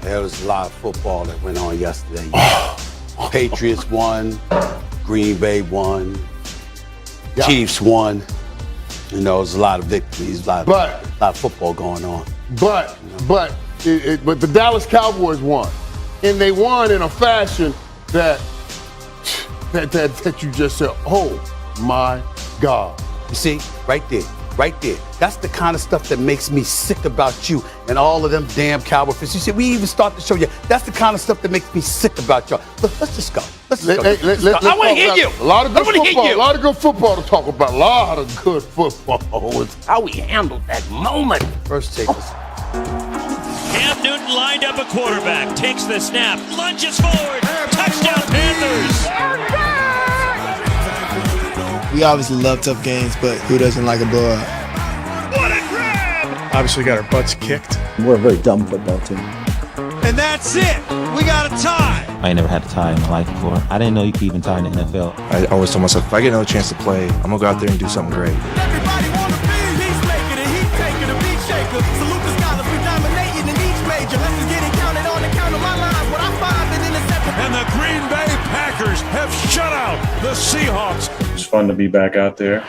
There was a lot of football that went on yesterday. Patriots won, Green Bay won, Chiefs won. You know, there's a lot of victories, a lot of football going on. But the Dallas Cowboys won, and they won in a fashion that you just said, "Oh my God!" You see, right there. That's the kind of stuff that makes me sick about you and all of them damn Cowboy fans. You see, we even start to show you. That's the kind of stuff that makes me sick about y'all. Let's just go. Let's go. I want to hear you. A lot of good football. A lot of good football to talk about. A lot of good football. It's how we handled that moment. First take us. Cam Newton lined up a quarterback, takes the snap, lunges forward, touchdown Panthers. We obviously love tough games, but who doesn't like a blowout? What a grab! Obviously got our butts kicked. We're a very dumb football team. And that's it. We got a tie. I ain't never had a tie in my life before. I didn't know you could even tie in the NFL. I always told myself, if I get another chance to play, I'm going to go out there and do something great. Everybody want to be peacemaker, the heat taker, the beat shaker. Salute the scholars, we dominating in each major. Lessons getting counted on the count of my lines. What I find in the second. And the Green Bay Packers have shut out the Seahawks. It's fun to be back out there.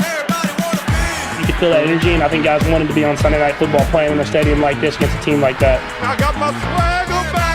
You could feel that energy, and I think guys wanted to be on Sunday Night Football playing in a stadium like this against a team like that. I got my swagger back.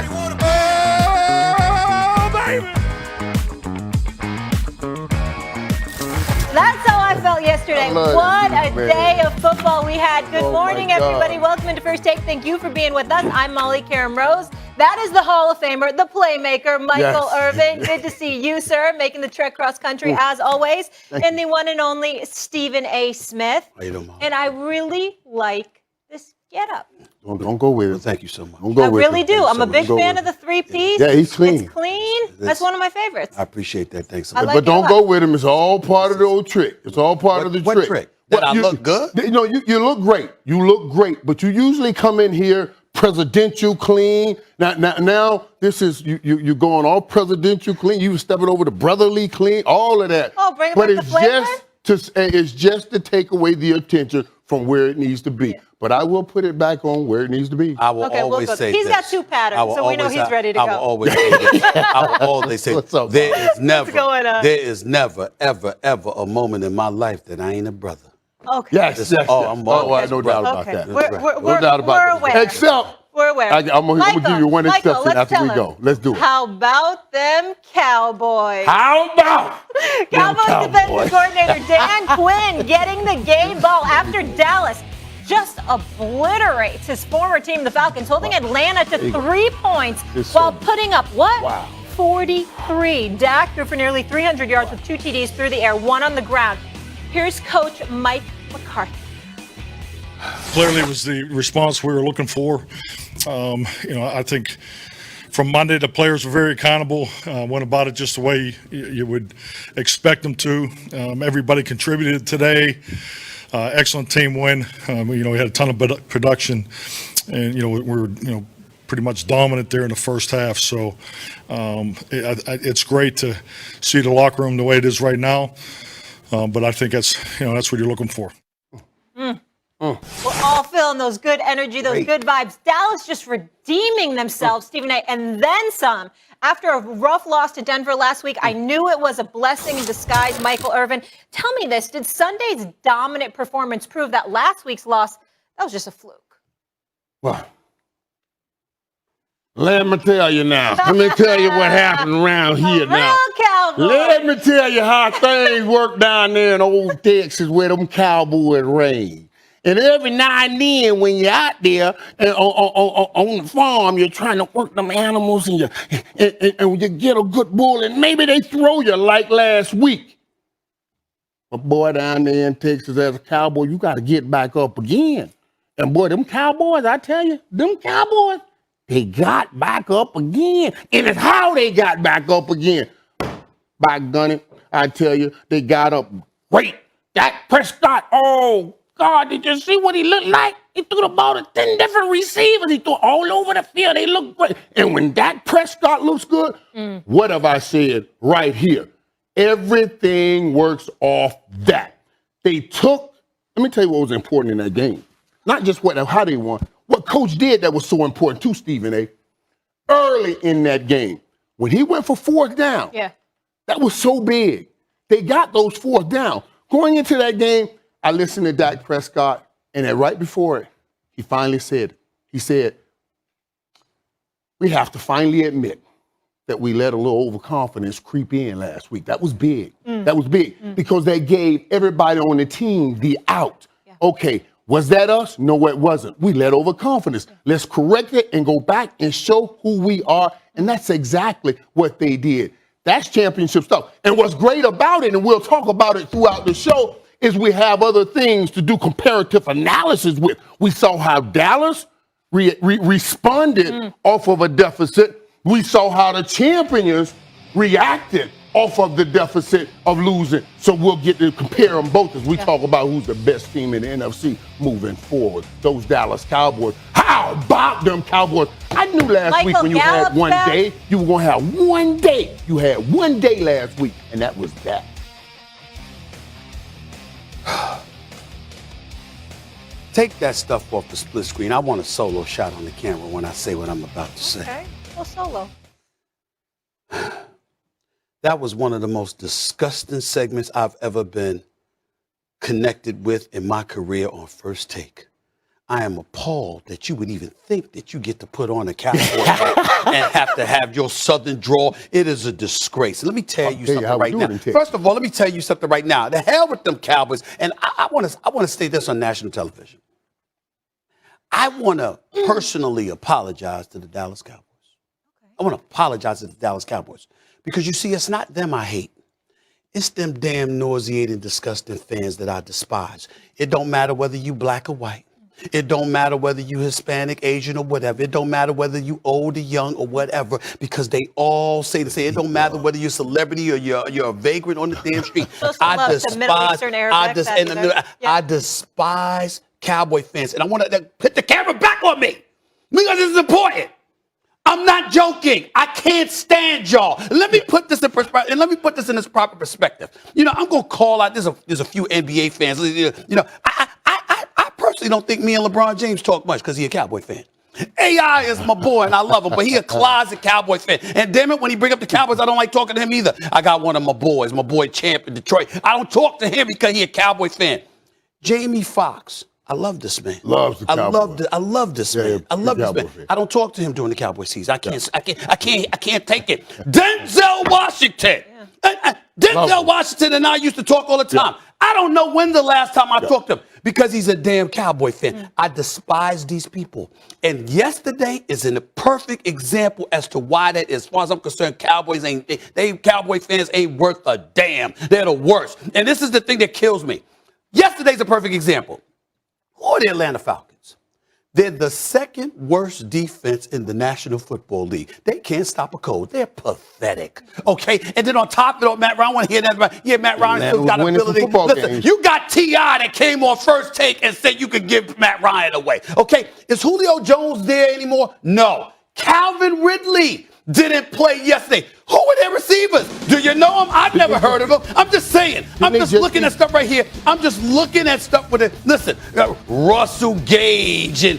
That's how I felt yesterday. What a day of football we had. Good morning, everybody. Welcome into First Take. Thank you for being with us. I'm Molly Karen Rose. That is the Hall of Famer, the playmaker, Michael Irvin. Good to see you, sir, making the trek cross country as always. And the one and only Stephen A. Smith. And I really like this getup. Don't go with it. Thank you so much. I really do. I'm a big fan of the three-piece. Yeah, he's clean. It's clean. That's one of my favorites. I appreciate that. Thanks so I much. like But don't go with him. It's all part of the old trick. It's all part of the trick. What trick? That I look good? You know, you look great. You look great. But you usually come in here presidential clean. Now this is you're going all presidential clean. You stepping over to brotherly clean. All of that. Oh, bring back the flavor? It's just to take away the attention from where it needs to be. Yeah. But I will put it back on where it needs to be. I will always say he's this. Got two patterns, so we know he's ready to go. I will always say this. I will always say there is never, ever, ever a moment in my life that I ain't a brother. Okay. Yes. I'm always no doubt about that. We're aware. Except we're aware. I'm going to give you one exception after we go. Let's do it. How about them Cowboys? How about Cowboys defensive coordinator Dan Quinn getting the game ball after Dallas just obliterates his former team, the Falcons, holding Atlanta to 3 points while putting up what? Wow. 43. Dak threw for nearly 300 yards with 2 TDs through the air, 1 on the ground. Here's Coach Mike McCarthy. Clearly it was the response we were looking for. I think from Monday, the players were very accountable, went about it just the way you would expect them to. Everybody contributed today. Excellent team win. We had a ton of production, and we were pretty much dominant there in the first half. So it's great to see the locker room the way it is right now. But I think that's what you're looking for. We're all feeling those good energy, those good vibes. Dallas just redeeming themselves, Stephen A., and then some. After a rough loss to Denver last week, I knew it was a blessing in disguise, Michael Irvin. Tell me this, did Sunday's dominant performance prove that last week's loss, that was just a fluke? Well, let me tell you now. Let me tell you what happened around here now. Cowboys. Let me tell you how things work down there in old Texas where them Cowboys reign. And every now and then when you're out there on the farm, you're trying to work them animals and you get a good bull and maybe they throw you like last week. But boy, down there in Texas as a Cowboy, you got to get back up again. And boy, them Cowboys, I tell you, them Cowboys, they got back up again. And it's how they got back up again. By gunning, I tell you, they got up great. Dak Prescott, oh, God, did you see what he looked like? He threw the ball to 10 different receivers. He threw all over the field. They look great. And when Dak Prescott looks good, what have I said right here? Everything works off that. Let me tell you what was important in that game. Not just how they won. What Coach did that was so important too, Stephen A. early in that game. When he went for fourth down, that was so big. They got those fourth down. Going into that game, I listened to Dak Prescott, and then right before it, he finally said, we have to finally admit that we let a little overconfidence creep in last week. That was big. That was big because they gave everybody on the team the out. Yeah. Okay, was that us? No, it wasn't. We let overconfidence. Let's correct it and go back and show who we are. And that's exactly what they did. That's championship stuff. And what's great about it, and we'll talk about it throughout the show, is we have other things to do comparative analysis with. We saw how Dallas responded off of a deficit. We saw how the champions reacted off of the deficit of losing. So we'll get to compare them both as we talk about who's the best team in the NFC moving forward. Those Dallas Cowboys. How about them Cowboys? I knew last week when you had one day, you were going to have one day. You had one day last week, and that was that. Take that stuff off the split screen. I want a solo shot on the camera when I say what I'm about to say. Okay, well, solo. That was one of the most disgusting segments I've ever been connected with in my career on First Take. I am appalled that you would even think that you get to put on a Cowboy hat and have to have your Southern drawl. It is a disgrace. Let me tell you something right now. First of all, let me tell you something right now. The hell with them Cowboys. And I want to say this on national television. I want to personally apologize to the Dallas Cowboys. I want to apologize to the Dallas Cowboys. Because you see, it's not them I hate. It's them damn nauseating, disgusting fans that I despise. It don't matter whether you black or white. It don't matter whether you Hispanic, Asian, or whatever. It don't matter whether you old or young or whatever, because they all say the same. It don't matter whether you're a celebrity or you're a vagrant on the damn street. I despise Cowboy fans. And I want to put the camera back on me because this is important. I'm not joking. I can't stand y'all. Let me put this in perspective, and let me put this in its proper perspective. You know, I'm gonna call out. There's a few NBA fans. You know, I personally don't think me and LeBron James talk much because he's a Cowboy fan. AI is my boy, and I love him, but he a closet Cowboy fan. And damn it, when he bring up the Cowboys, I don't like talking to him either. I got one of my boys, my boy Champ in Detroit. I don't talk to him because he a Cowboy fan. Jamie Foxx. I love this man. Loves the Cowboys. I love this man. I love this man. I don't talk to him during the Cowboy season. I can't take it. Denzel Washington. Denzel Washington and I used to talk all the time. I don't know when the last time I talked to him because he's a damn Cowboy fan. I despise these people. And yesterday is a perfect example as to why that is. As far as I'm concerned, Cowboy fans ain't worth a damn. They're the worst. And this is the thing that kills me. Yesterday's a perfect example. Who are the Atlanta Falcons? They're the second worst defense in the National Football League. They can't stop a cold. They're pathetic. Okay? And then on top of it all, Matt Ryan, I want to hear that. Yeah, Matt Ryan still got ability. Listen, you got T.I. that came on First Take and said you could give Matt Ryan away. Okay? Is Julio Jones there anymore? No. Calvin Ridley didn't play yesterday. Who were their receivers? Do you know them? I've never heard of them. I'm just saying. I'm just looking at stuff right here. I'm just looking at stuff with it. Listen, Russell Gage and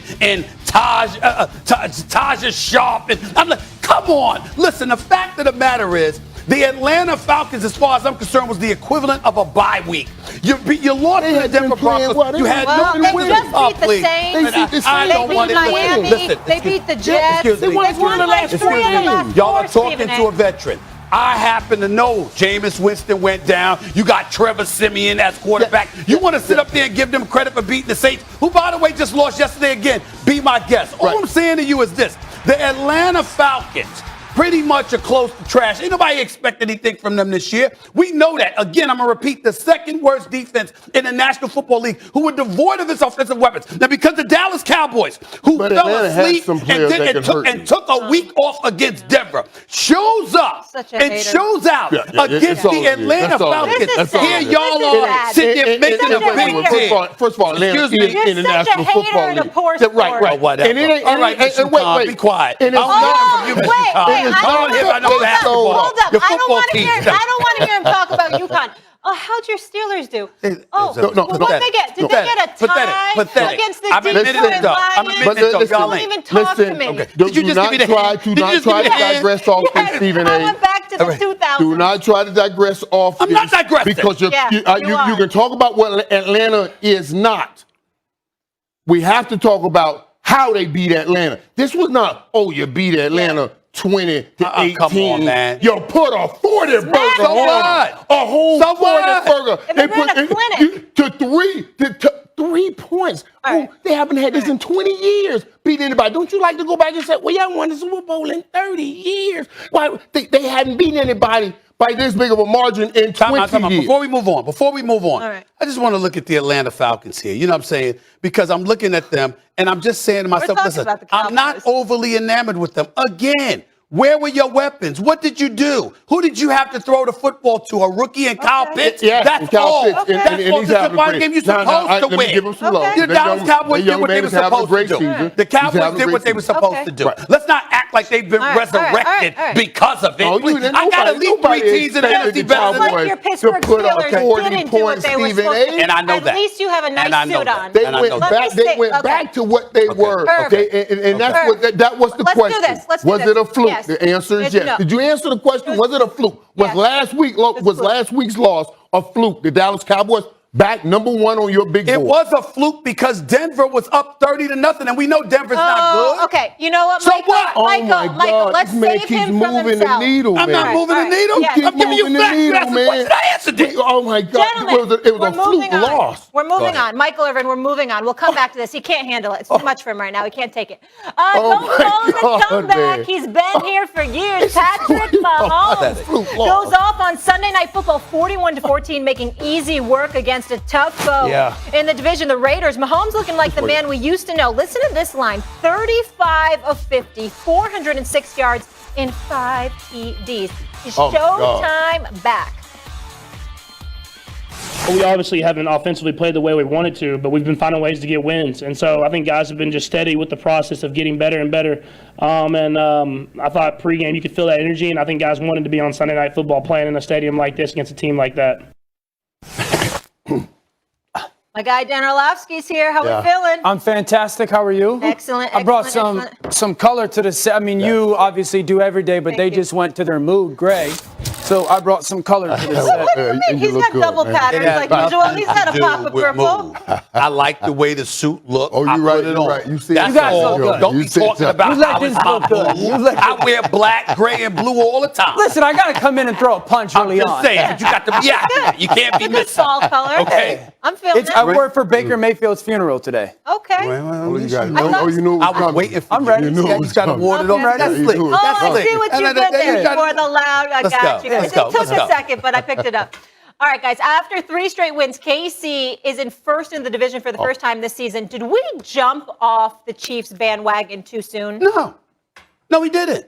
Taja Sharp. And I'm like, come on. Listen, the fact of the matter is, the Atlanta Falcons, as far as I'm concerned, was the equivalent of a bye week. You lost to the Denver Broncos. You had no they just beat the Saints. I don't want it. Miami. Listen, they beat the Jets. They won the last 3 games. Y'all are talking to a veteran. I happen to know Jameis Winston went down. You got Trevor Siemian as quarterback. You want to sit up there and give them credit for beating the Saints, who, by the way, just lost yesterday again. Be my guest. All I'm saying to you is this. The Atlanta Falcons pretty much are close to trash. Ain't nobody expect anything from them this year. We know that. Again, I'm going to repeat, the second worst defense in the National Football League, who were devoid of its offensive weapons. Now, because the Dallas Cowboys, who fell asleep and took a week off against Denver, shows up and shows out against the Atlanta Falcons. Here y'all are sitting there making a big deal. First of all, Atlanta is in the National Football League. Right. Whatever. All right, Mr. Khan, be quiet. I'm learning from you, Mr. Khan. Hold up. I don't want to hear him talk about UConn. Oh, how'd your Steelers do? What'd they get? Did they get a tie against the Detroit Lions? Don't even talk to me. Okay. Do not try to digress off this, Stephen A. I went back to the 2000s. Do not try to digress off I'm not digressing. Because you can talk about what Atlanta is not. We have to talk about how they beat Atlanta. This was not, you beat Atlanta 20 to 18. Come on, man. You put a 40 burger on a whole 40 burger. They ran a clinic. To 3 points. Right. They haven't had this in 20 years. Beat anybody. Don't you like to go back and say, well, y'all won the Super Bowl in 30 years? Why they hadn't beaten anybody by this big of a margin in 20 years. Before we move on, All right. I just want to look at the Atlanta Falcons here. You know what I'm saying? Because I'm looking at them and I'm just saying to myself, listen, I'm not overly enamored with them. Again, where were your weapons? What did you do? Who did you have to throw the football to? A rookie and Kyle Pitts? Yeah, that's Kyle all. Pitts. That's all. This is one game you're supposed to win. Give them some love. The Dallas Cowboys did what they were supposed to do. The Cowboys did what they were supposed to do. Let's not act like they've been resurrected because of it. I got at least 3 teams in the NFC better than like your Pittsburgh Steelers didn't do what they were supposed to do. And I know that. At least you have a nice suit on. They went back to what they were. Okay, and that's what that was the question. Let's do this. Was it a fluke? The answer is yes. Did you answer the question? Was it a fluke? Was last week's loss a fluke? The Dallas Cowboys back #1 on your big board. It was a fluke because Denver was up 30-0, and we know Denver's not good. Okay, you know what, So Michael? what? Michael, let's save him from moving himself. the needle, I'm not moving the needle. Yeah. I'm giving you facts. You asked the question. I answered it. Oh my God! Gentlemen, it was a fluke loss. We're moving on. Michael Irvin, we're moving on. We'll come back to this. He can't handle it. It's too much for him right now. He can't take it. Don't call him a comeback. Man. He's been here for years. Patrick Mahomes goes off on Sunday Night Football 41-14, making easy work against a tough foe in the division, the Raiders. Mahomes looking like the man we used to know. Listen to this line. 35 of 50, 406 yards in 5 TDs. Showtime back. We obviously haven't offensively played the way we wanted to, but we've been finding ways to get wins. And so I think guys have been just steady with the process of getting better and better. I thought pregame you could feel that energy, and I think guys wanted to be on Sunday Night Football playing in a stadium like this against a team like that. My guy Dan Orlovsky's here. How we feeling? I'm fantastic. How are you? Excellent. I brought some color to this. I mean, you obviously do every day, but they just went to their mood gray. So I brought some color to this set. He's got double patterns like usual. He's got a pop of purple. I like the way the suit looked. Oh, you're right. You're right. You see, that's you guys all. look good. Don't be talking about how it's my blue. I wear black, gray, and blue all the time. Listen, I got to come in and throw a punch early on. I'm just saying, but you got to be accurate. You can't be missing. Fall color. Okay. I'm feeling it. I work for Baker Mayfield's funeral today. Okay. You knew I was waiting for I'm ready. He's got awarded on. That's slick. Oh, I see what you did there for the loud. I got you. It took a second, but I picked it up. All right, guys. After 3 straight wins, KC is in first in the division for the first time this season. Did we jump off the Chiefs bandwagon too soon? No, we didn't.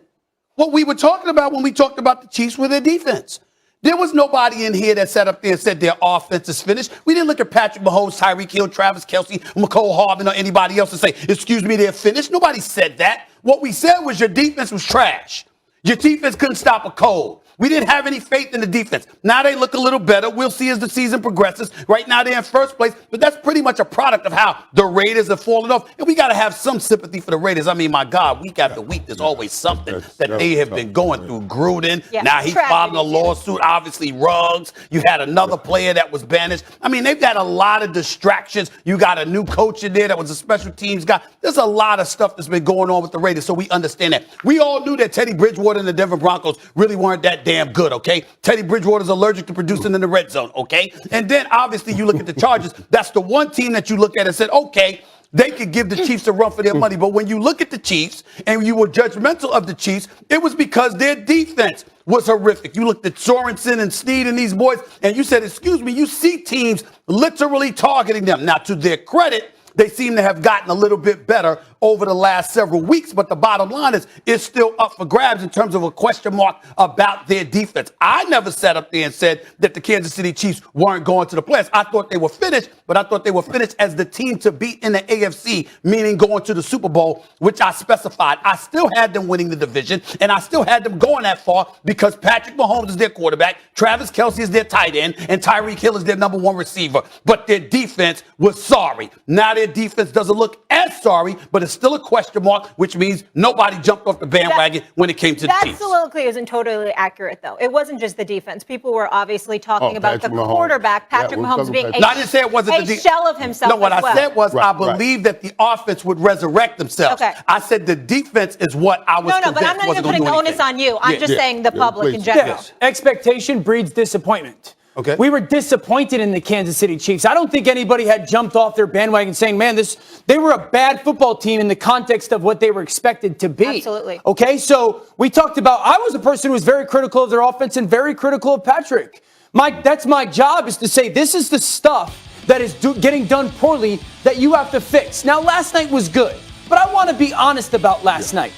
What we were talking about when we talked about the Chiefs were their defense. There was nobody in here that sat up there and said their offense is finished. We didn't look at Patrick Mahomes, Tyreek Hill, Travis Kelce, McCole Harbin, or anybody else and say, excuse me, they're finished. Nobody said that. What we said was your defense was trash. Your defense couldn't stop a cold. We didn't have any faith in the defense. Now they look a little better. We'll see as the season progresses. Right now they're in first place, but that's pretty much a product of how the Raiders have fallen off. And we got to have some sympathy for the Raiders. I mean, my God, week after week, there's always something that they have been going through. Gruden, now he's filing a lawsuit. Obviously, Ruggs. You had another player that was banished. I mean, they've got a lot of distractions. You got a new coach in there that was a special teams guy. There's a lot of stuff that's been going on with the Raiders, so we understand that. We all knew that Teddy Bridgewater and the Denver Broncos really weren't that damn good, okay? Teddy Bridgewater's allergic to producing in the red zone, okay? And then, obviously, you look at the Chargers. That's the one team that you look at and said, okay, they could give the Chiefs a run for their money. But when you look at the Chiefs and you were judgmental of the Chiefs, it was because their defense was horrific. You looked at Sorensen and Snead and these boys, and you said, excuse me, you see teams literally targeting them. Now, to their credit, they seem to have gotten a little bit better over the last several weeks. But the bottom line is, it's still up for grabs in terms of a question mark about their defense. I never sat up there and said that the Kansas City Chiefs weren't going to the playoffs. I thought they were finished, but I thought they were finished as the team to beat in the AFC, meaning going to the Super Bowl, which I specified. I still had them winning the division, and I still had them going that far because Patrick Mahomes is their quarterback, Travis Kelce is their tight end, and Tyreek Hill is their number one receiver. But their defense was sorry. Now their defense doesn't look as sorry, but it's still a question mark, which means nobody jumped off the bandwagon when it came to the Chiefs. That soliloquy isn't totally accurate, though. It wasn't just the defense. People were obviously talking about the quarterback, Patrick Mahomes, being I didn't say it wasn't a shell of himself. No, what I said was Right, I believe that the offense would resurrect themselves. Okay. I said the defense is what I was No, but I'm not even putting the onus on you. I'm just saying the public in general. Yeah. Expectation breeds disappointment. Okay. We were disappointed in the Kansas City Chiefs. I don't think anybody had jumped off their bandwagon saying, man, they were a bad football team in the context of what they were expected to be. Absolutely. Okay, so we talked about, I was a person who was very critical of their offense and very critical of Patrick. That's my job, is to say this is the stuff that is getting done poorly that you have to fix. Now, last night was good, but I want to be honest about last night.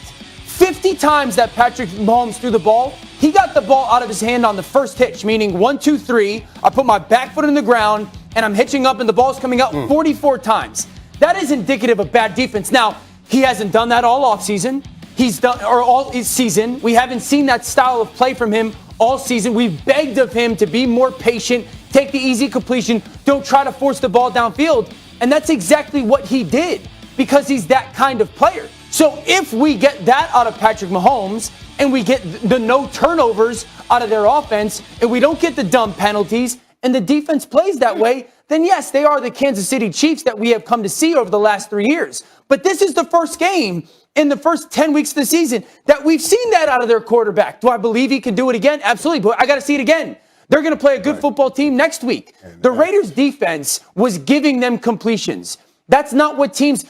50 times that Patrick Mahomes threw the ball, he got the ball out of his hand on the first hitch, meaning 1, 2, 3. I put my back foot in the ground, and I'm hitching up, and the ball's coming out 44 times. That is indicative of bad defense. Now, he hasn't done that all offseason. All season. We haven't seen that style of play from him all season. We've begged of him to be more patient, take the easy completion, don't try to force the ball downfield. And that's exactly what he did, because he's that kind of player. So if we get that out of Patrick Mahomes, and we get the no turnovers out of their offense, and we don't get the dumb penalties, and the defense plays that way, then yes, they are the Kansas City Chiefs that we have come to see over the last 3 years. But this is the first game in the first 10 weeks of the season that we've seen that out of their quarterback. Do I believe he can do it again? Absolutely, but I got to see it again. They're going to play a good football team next week. The Raiders' defense was giving them completions. That's not what teams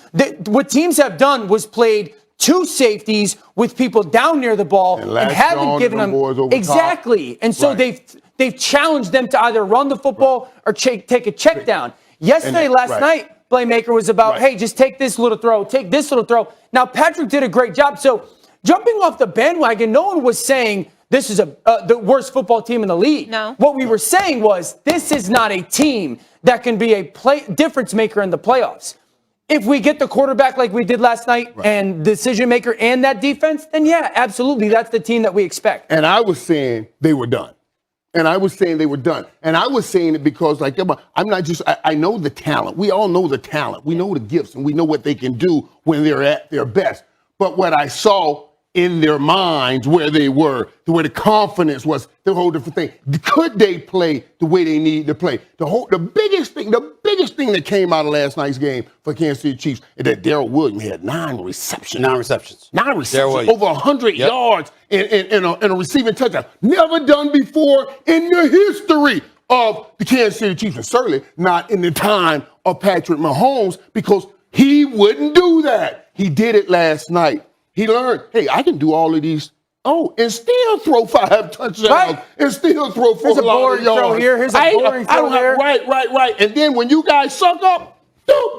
have done was played two safeties with people down near the ball and haven't given them exactly. And so they've challenged them to either run the football or take a check down. Yesterday, last night, Playmaker was about, hey, just take this little throw, take this little throw. Now, Patrick did a great job. So jumping off the bandwagon, no one was saying this is the worst football team in the league. No. What we were saying was this is not a team that can be a difference maker in the playoffs. If we get the quarterback like we did last night and decision maker and that defense, then yeah, absolutely, that's the team that we expect. And I was saying they were done. And I was saying it because, like, I'm not just, I know the talent. We all know the talent. We know the gifts, and we know what they can do when they're at their best. But what I saw in their minds, where they were, where the confidence was, the whole different thing. Could they play the way they need to play? The biggest thing that came out of last night's game for Kansas City Chiefs is that Darrell Williams had 9 receptions. 9 receptions. Over 100 yards in a receiving touchdown. Never done before in the history of the Kansas City Chiefs, and certainly not in the time of Patrick Mahomes, because he wouldn't do that. He did it last night. He learned, hey, I can do all of these. Oh, and still throw 5 touchdowns. And still throw 4 yards. Throw here. Here's a boring throw here. Right. And then when you guys suck up,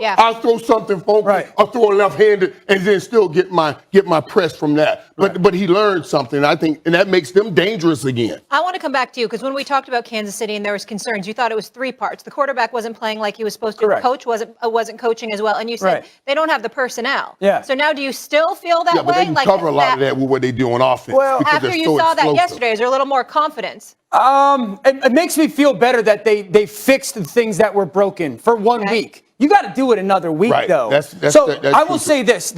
I'll throw something funky. I'll throw a left-handed and then still get my press from that. But he learned something, I think, and that makes them dangerous again. I want to come back to you because when we talked about Kansas City and there was concerns, you thought it was 3 parts. The quarterback wasn't playing like he was supposed to. Correct. The coach wasn't coaching as well, and you said they don't have the personnel. Yeah. So now, do you still feel that way? Yeah, but they can cover a lot of that with what they do on offense. Well, after you saw that yesterday, is there a little more confidence? It makes me feel better that they fixed the things that were broken for 1 week. You got to do it another week, though. That's I will say this.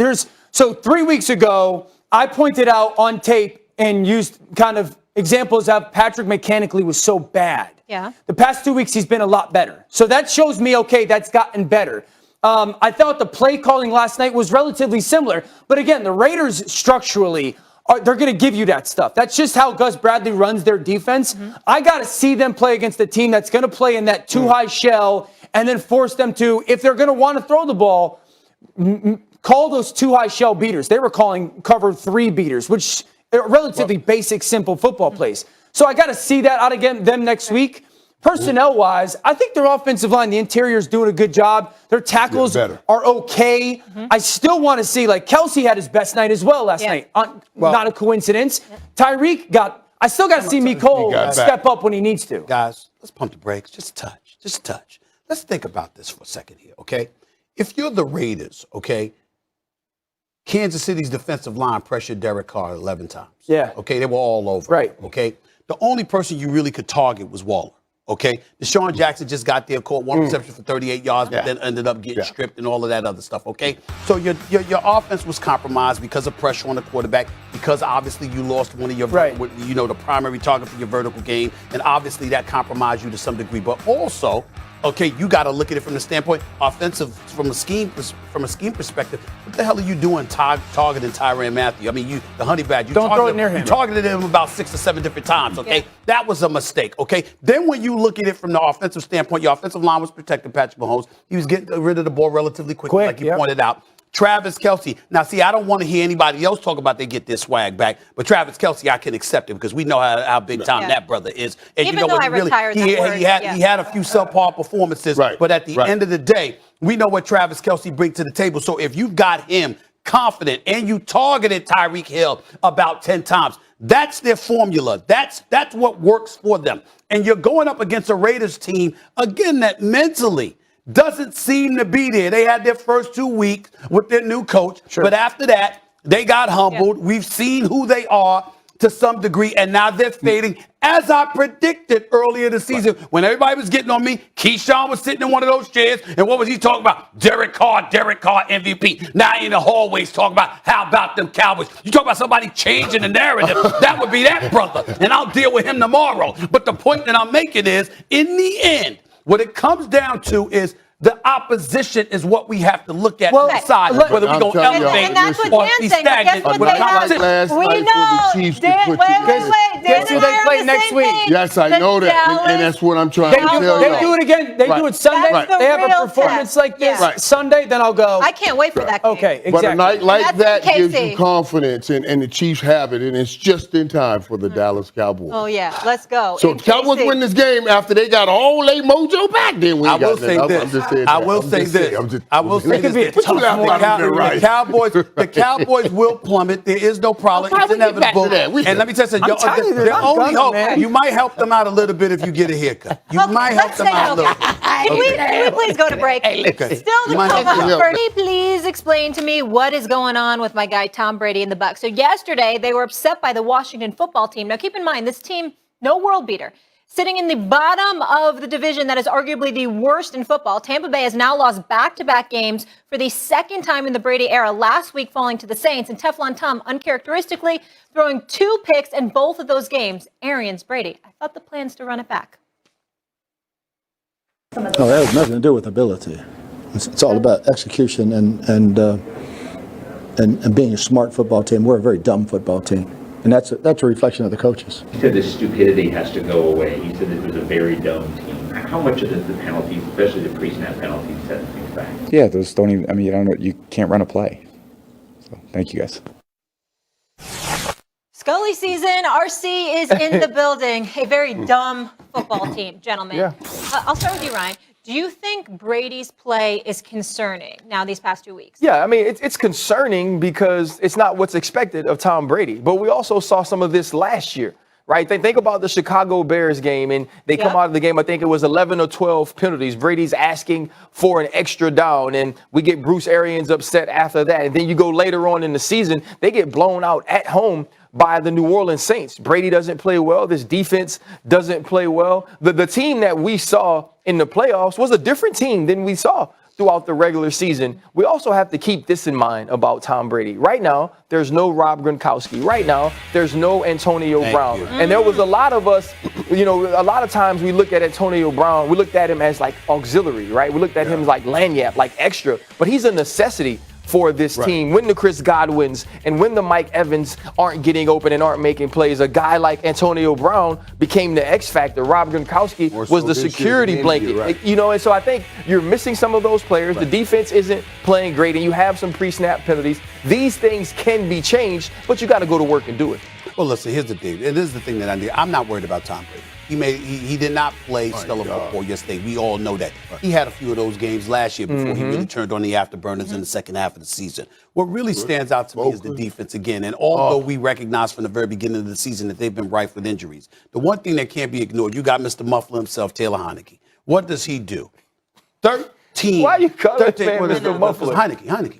3 weeks ago, I pointed out on tape and used kind of examples of Patrick mechanically was so bad. Yeah. The past 2 weeks, he's been a lot better. So that shows me, okay, that's gotten better. I thought the play calling last night was relatively similar. But again, the Raiders structurally, they're going to give you that stuff. That's just how Gus Bradley runs their defense. I got to see them play against a team that's going to play in that too-high shell and then force them to, if they're going to want to throw the ball, call those too-high shell beaters. They were calling cover 3 beaters, which are relatively basic, simple football plays. So I got to see that out again them next week. Personnel-wise, I think their offensive line, the interior is doing a good job. Their tackles are okay. Mm-hmm. I still want to see, like, Kelsey had his best night as well last night. Not a coincidence. Tyreek I still got to see Mecole step up when he needs to. Guys, let's pump the brakes. Just a touch. Let's think about this for a second here, okay? If you're the Raiders, okay, Kansas City's defensive line pressured Derek Carr 11 times. Yeah. Okay, they were all over. Right. Okay? The only person you really could target was Waller. Okay? Deshaun Jackson just got there, caught one reception for 38 yards, but then ended up getting stripped and all of that other stuff, okay? So your offense was compromised because of pressure on the quarterback, because obviously you lost one of your, the primary target for your vertical game, and obviously that compromised you to some degree. But also, okay, you got to look at it from the standpoint offensive, from a scheme perspective. What the hell are you doing targeting Tyrann Mathieu? I mean, the honey badger. Don't throw it near him. You targeted him about 6 or 7 different times. Okay, that was a mistake. Okay, then when you look at it from the offensive standpoint, your offensive line was protecting Patrick Mahomes. He was getting rid of the ball relatively quickly, like you pointed out. Travis Kelce. Now, see, I don't want to hear anybody else talk about they get their swag back, but Travis Kelce, I can accept it because we know how big time that brother is. And Even you know though what, I retired he had a few subpar performances, but at the end of the day, we know what Travis Kelce brings to the table. So if you've got him confident and you targeted Tyreek Hill about 10 times, that's their formula. That's what works for them. And you're going up against a Raiders team, again, that mentally doesn't seem to be there. They had their first 2 weeks with their new coach, but after that, they got humbled. We've seen who they are to some degree, and now they're fading, as I predicted earlier this season. When everybody was getting on me, Keyshawn was sitting in one of those chairs, and what was he talking about? Derek Carr, MVP. Now in the hallways talking about, how about them Cowboys? You talk about somebody changing the narrative, that would be that brother, and I'll deal with him tomorrow. But the point that I'm making is, in the end, what it comes down to is the opposition is what we have to look at inside, whether we're going to elevate and that's what or Dan's be saying. But guess stagnant. what they have? We know. Dan, wait. Dan Guess who and I they are play the next same week? thing. Yes, I The know that, and Dallas that's what I'm trying to tell you. They do it again. They do it Sunday. That's the They have a real performance test. like this Sunday, then I'll go. I can't wait for that game. Okay, exactly. But a night like That's that KC. gives you confidence, and the Chiefs have it, and it's just in time for the Dallas Cowboys. Oh, yeah. Let's go. So the Cowboys win this game after they got all their mojo back. Then we I will say this. I will say this. I will say this. The Cowboys will plummet. There is no problem. It's inevitable. And let me tell you something. The only hope, you might help them out a little bit if you get a haircut. You might help them out a little bit. Can we please go to break? Still the football. Bernie, please explain to me what is going on with my guy Tom Brady and the Bucs. So yesterday, they were upset by the Washington football team. Now, keep in mind, this team, no world beater. Sitting in the bottom of the division that is arguably the worst in football, Tampa Bay has now lost back-to-back games for the second time in the Brady era, last week falling to the Saints, and Teflon Tom uncharacteristically throwing 2 picks in both of those games. Arians, Brady, I thought the plan's to run it back. No, that has nothing to do with ability. It's all about execution and being a smart football team. We're a very dumb football team. And that's a reflection of the coaches. You said this stupidity has to go away. You said it was a very dumb team. How much of the penalties, especially the pre-snap penalties, set things back? Yeah, those don't even, you don't know, you can't run a play. So thank you guys. Scully season, RC is in the building. A very dumb football team, gentlemen. Yeah. I'll start with you, Ryan. Do you think Brady's play is concerning now these past 2 weeks? Yeah, I mean, it's concerning because it's not what's expected of Tom Brady. But we also saw some of this last year, right? Think about the Chicago Bears game, and they come out of the game, I think it was 11 or 12 penalties. Brady's asking for an extra down, and we get Bruce Arians upset after that. And then you go later on in the season, they get blown out at home by the New Orleans Saints. Brady doesn't play well. This defense doesn't play well. The team that we saw in the playoffs was a different team than we saw throughout the regular season. We also have to keep this in mind about Tom Brady. Right now, there's no Rob Gronkowski. Right now, there's no Antonio Brown. And there was a lot of us, a lot of times we look at Antonio Brown, we looked at him as like auxiliary, right? We looked at him like lanyard, like extra, but he's a necessity for this team. When the Chris Godwins and when the Mike Evans aren't getting open and aren't making plays, a guy like Antonio Brown became the X factor. Rob Gronkowski was the security blanket. And so I think you're missing some of those players. The defense isn't playing great, and you have some pre-snap penalties. these things can be changed, but you got to go to work and do it. Well, listen, here's the thing. It is the thing that I'm not worried about Tom Brady. He did not play stellar football yesterday. We all know that. He had a few of those games last year before he really turned on the afterburners in the second half of the season. What really stands out to me is the defense again. And although we recognize from the very beginning of the season that they've been rife with injuries, the one thing that can't be ignored, you got Mr. Muffler himself, Taylor Heineke. What does he do? 13. Why you calling that man Mr. Muffler? Heineke.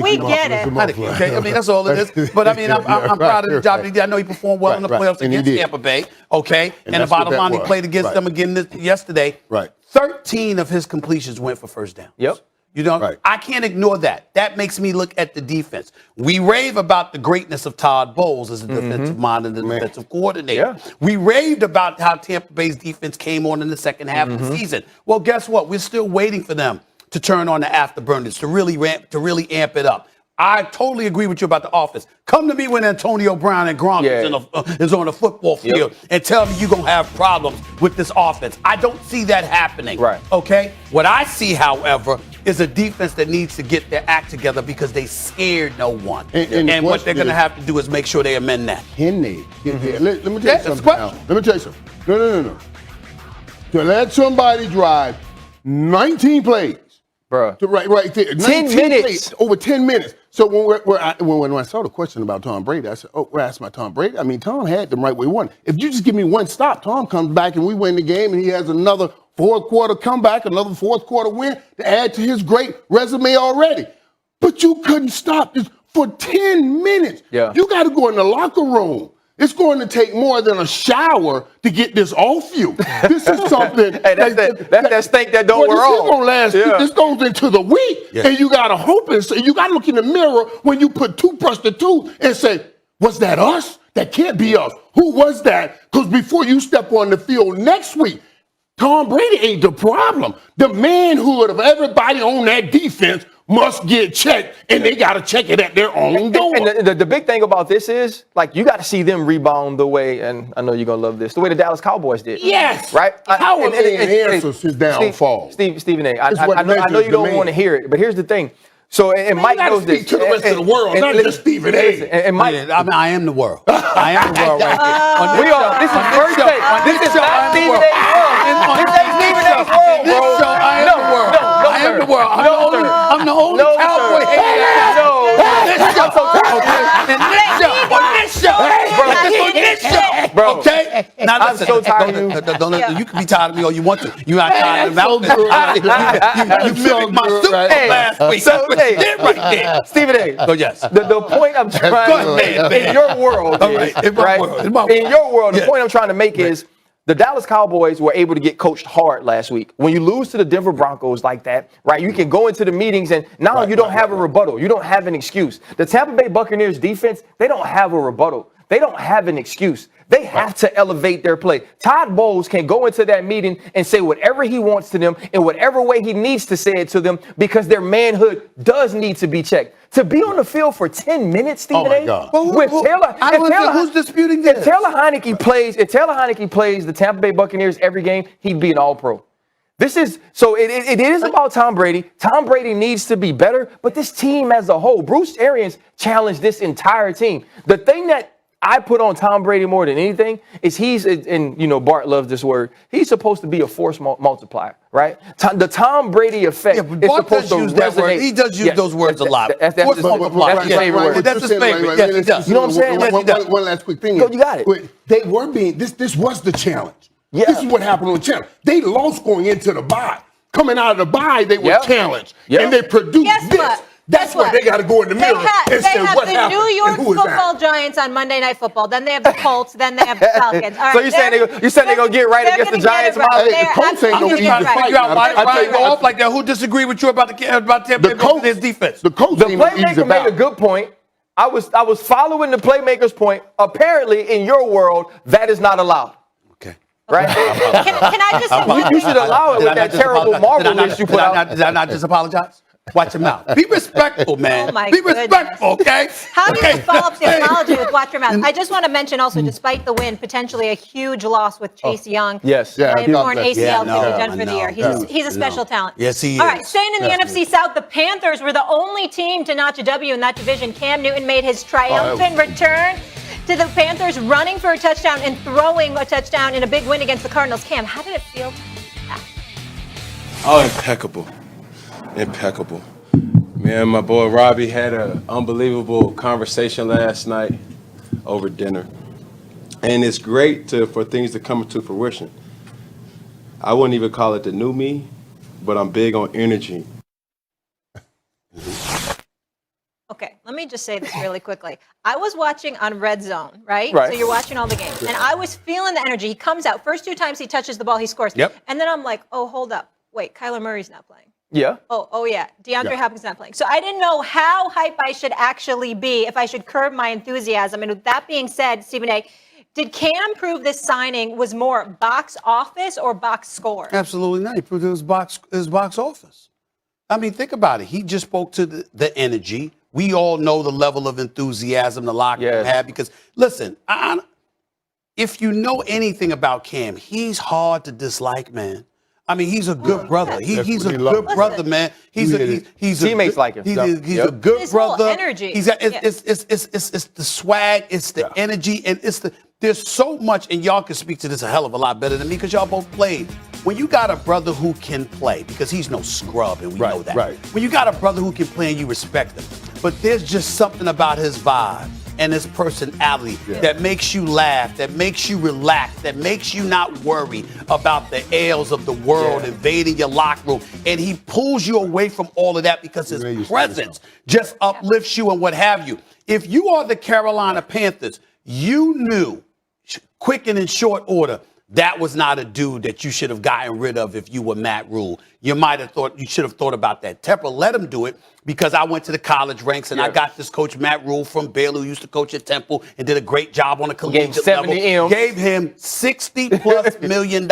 We get it. Heineke, okay? I mean, that's all it is. But I mean, I'm proud of the job he did. I know he performed well in the playoffs against Tampa Bay, okay? And the bottom line, he played against them again yesterday. Right. 13 of his completions went for first down. Yep. You know, I can't ignore that. That makes me look at the defense. We rave about the greatness of Todd Bowles as a defensive mind and the defensive coordinator. Yeah. We raved about how Tampa Bay's defense came on in the second half of the season. Well, guess what? We're still waiting for them to turn on the afterburners, to really amp it up. I totally agree with you about the offense. Come to me when Antonio Brown and Gronk is on the football field and tell me you're going to have problems with this offense. I don't see that happening. Right. Okay? What I see, however, is a defense that needs to get their act together because they scared no one. And what they're going to have to do is make sure they amend that. Can they? Let me tell you something. Let me tell you something. No. To let somebody drive 19 plays. Bro. Right there. 10 minutes. Plays, over 10 minutes. So when I saw the question about Tom Brady, I said, we're asking about Tom Brady. I mean, Tom had them right where he won. If you just give me one stop, Tom comes back and we win the game and he has another fourth quarter comeback, another fourth quarter win to add to his great resume already. But you couldn't stop this for 10 minutes. Yeah. You got to go in the locker room. It's going to take more than a shower to get this off you. This is something. Hey, that's that stink that don't wear This off. gonna last. This goes into the week, and you gotta hope and say you gotta look in the mirror when you put toothbrush to tooth and say, "Was that us? That can't be us. Who was that?" Because before you step on the field next week, Tom Brady ain't the problem. The manhood of everybody on that defense must get checked, and they got to check it at their own door. And the big thing about this is, like, you got to see them rebound the way, and I know you're going to love this, the way the Dallas Cowboys did. Yes. Right? How are they answers his downfall? Stephen A., I know you don't want to hear it, but here's the thing. So, and Mike knows this. To the rest of the world, not just Stephen A. And Mike, I am the world. I am the world right here. We are. This is first take. This is not Stephen A.'s world. This ain't Stephen A.'s world, bro. I am the world. I am the world. I'm the only cowboy hater. Bro, okay? Now I'm so tired of you. You can be tired of me all you want to. You're not tired of me. You mimicked my Super last week. So, hey, right there. Stephen A. Oh, yes. The point I'm trying to make in your world, in your world, the point I'm trying to make is the Dallas Cowboys were able to get coached hard last week. When you lose to the Denver Broncos like that, right, you can go into the meetings and now you don't have a rebuttal. You don't have an excuse. The Tampa Bay Buccaneers defense, they don't have a rebuttal. They don't have an excuse. They have to elevate their play. Todd Bowles can go into that meeting and say whatever he wants to them in whatever way he needs to say it to them because their manhood does need to be checked. To be on the field for 10 minutes, Stephen A. With Taylor, who's disputing this? If Taylor Heineke plays the Tampa Bay Buccaneers every game, he'd be an All-Pro. This is so. It is about Tom Brady. Tom Brady needs to be better, but this team as a whole, Bruce Arians challenged this entire team. The thing that I put on Tom Brady more than anything is and Bart loves this word, he's supposed to be a force multiplier, right? The Tom Brady effect is supposed to resonate. He does use those words a lot. That's his favorite word. That's his favorite. Yes, he does. You know what I'm saying? One last quick thing. Yo, you got it. They were being, this was the challenge. Yeah. This is what happened on the challenge. They lost going into the bye. Coming out of the bye, they were challenged. And they produced this. That's why they got to go in the mirror and say what happened. They have the New York Football Giants on Monday Night Football. Then they have the Colts. Then they have the Falcons. All right, so you said they're going to get right against the Giants? The Colts ain't no easy fight. Figure out why Brian go off like that. Who disagreed with you about Tampa Bay's defense? The Colts ain't no easy playmaker made a good point. I was following the playmaker's point. Apparently, in your world, that is not allowed. Okay. Right? Can I just say you should allow it with that terrible Marvel list you put out. Did I not just apologize? Watch your mouth. Be respectful, man. Oh my Be respectful, okay? How do you follow up the apology with watch your mouth? I just want to mention also, despite the win, potentially a huge loss with Chase Young. Yes. Yeah. Torn ACL Yeah, no, could be done for the year. He's a special talent. Yes, he is. All right, staying in the NFC South, the Panthers were the only team to notch a W in that division. Cam Newton made his triumphant return to the Panthers, running for a touchdown and throwing a touchdown in a big win against the Cardinals. Cam, how did it feel? Oh, impeccable. Impeccable. Me and my boy Robbie had an unbelievable conversation last night over dinner. And it's great for things to come to fruition. I wouldn't even call it the new me, but I'm big on energy. Okay, let me just say this really quickly. I was watching on Red Zone, right? Right. So you're watching all the games. And I was feeling the energy. He comes out. First 2 times he touches the ball, he scores. Yep. And then I'm like, oh, hold up. Wait, Kyler Murray's not playing. Yeah. Oh yeah. DeAndre Hopkins not playing. So I didn't know how hype I should actually be, if I should curb my enthusiasm. And with that being said, Stephen A., did Cam prove this signing was more box office or box score? Absolutely not. He proved it was box office. I mean, think about it. He just spoke to the energy. We all know the level of enthusiasm the locker room had because, listen, if you know anything about Cam, he's hard to dislike, man. I mean, he's a good brother. He's a good brother, man. He's teammates like him. He's a good His brother. whole energy. It's the swag, it's the energy, and there's so much, and y'all can speak to this a hell of a lot better than me because y'all both played. When you got a brother who can play, because he's no scrub, and we know that. Right. When you got a brother who can play and you respect him, but there's just something about his vibe and his personality that makes you laugh, that makes you relax, that makes you not worry about the ails of the world invading your locker room. And he pulls you away from all of that because his presence just uplifts you and what have you. If you are the Carolina Panthers, you knew quick and in short order that was not a dude that you should have gotten rid of if you were Matt Rule. You should have thought about that. Tepper let him do it because I went to the college ranks and I got this coach Matt Rule from Baylor, who used to coach at Temple and did a great job on the collegiate level. Gave him $60+ million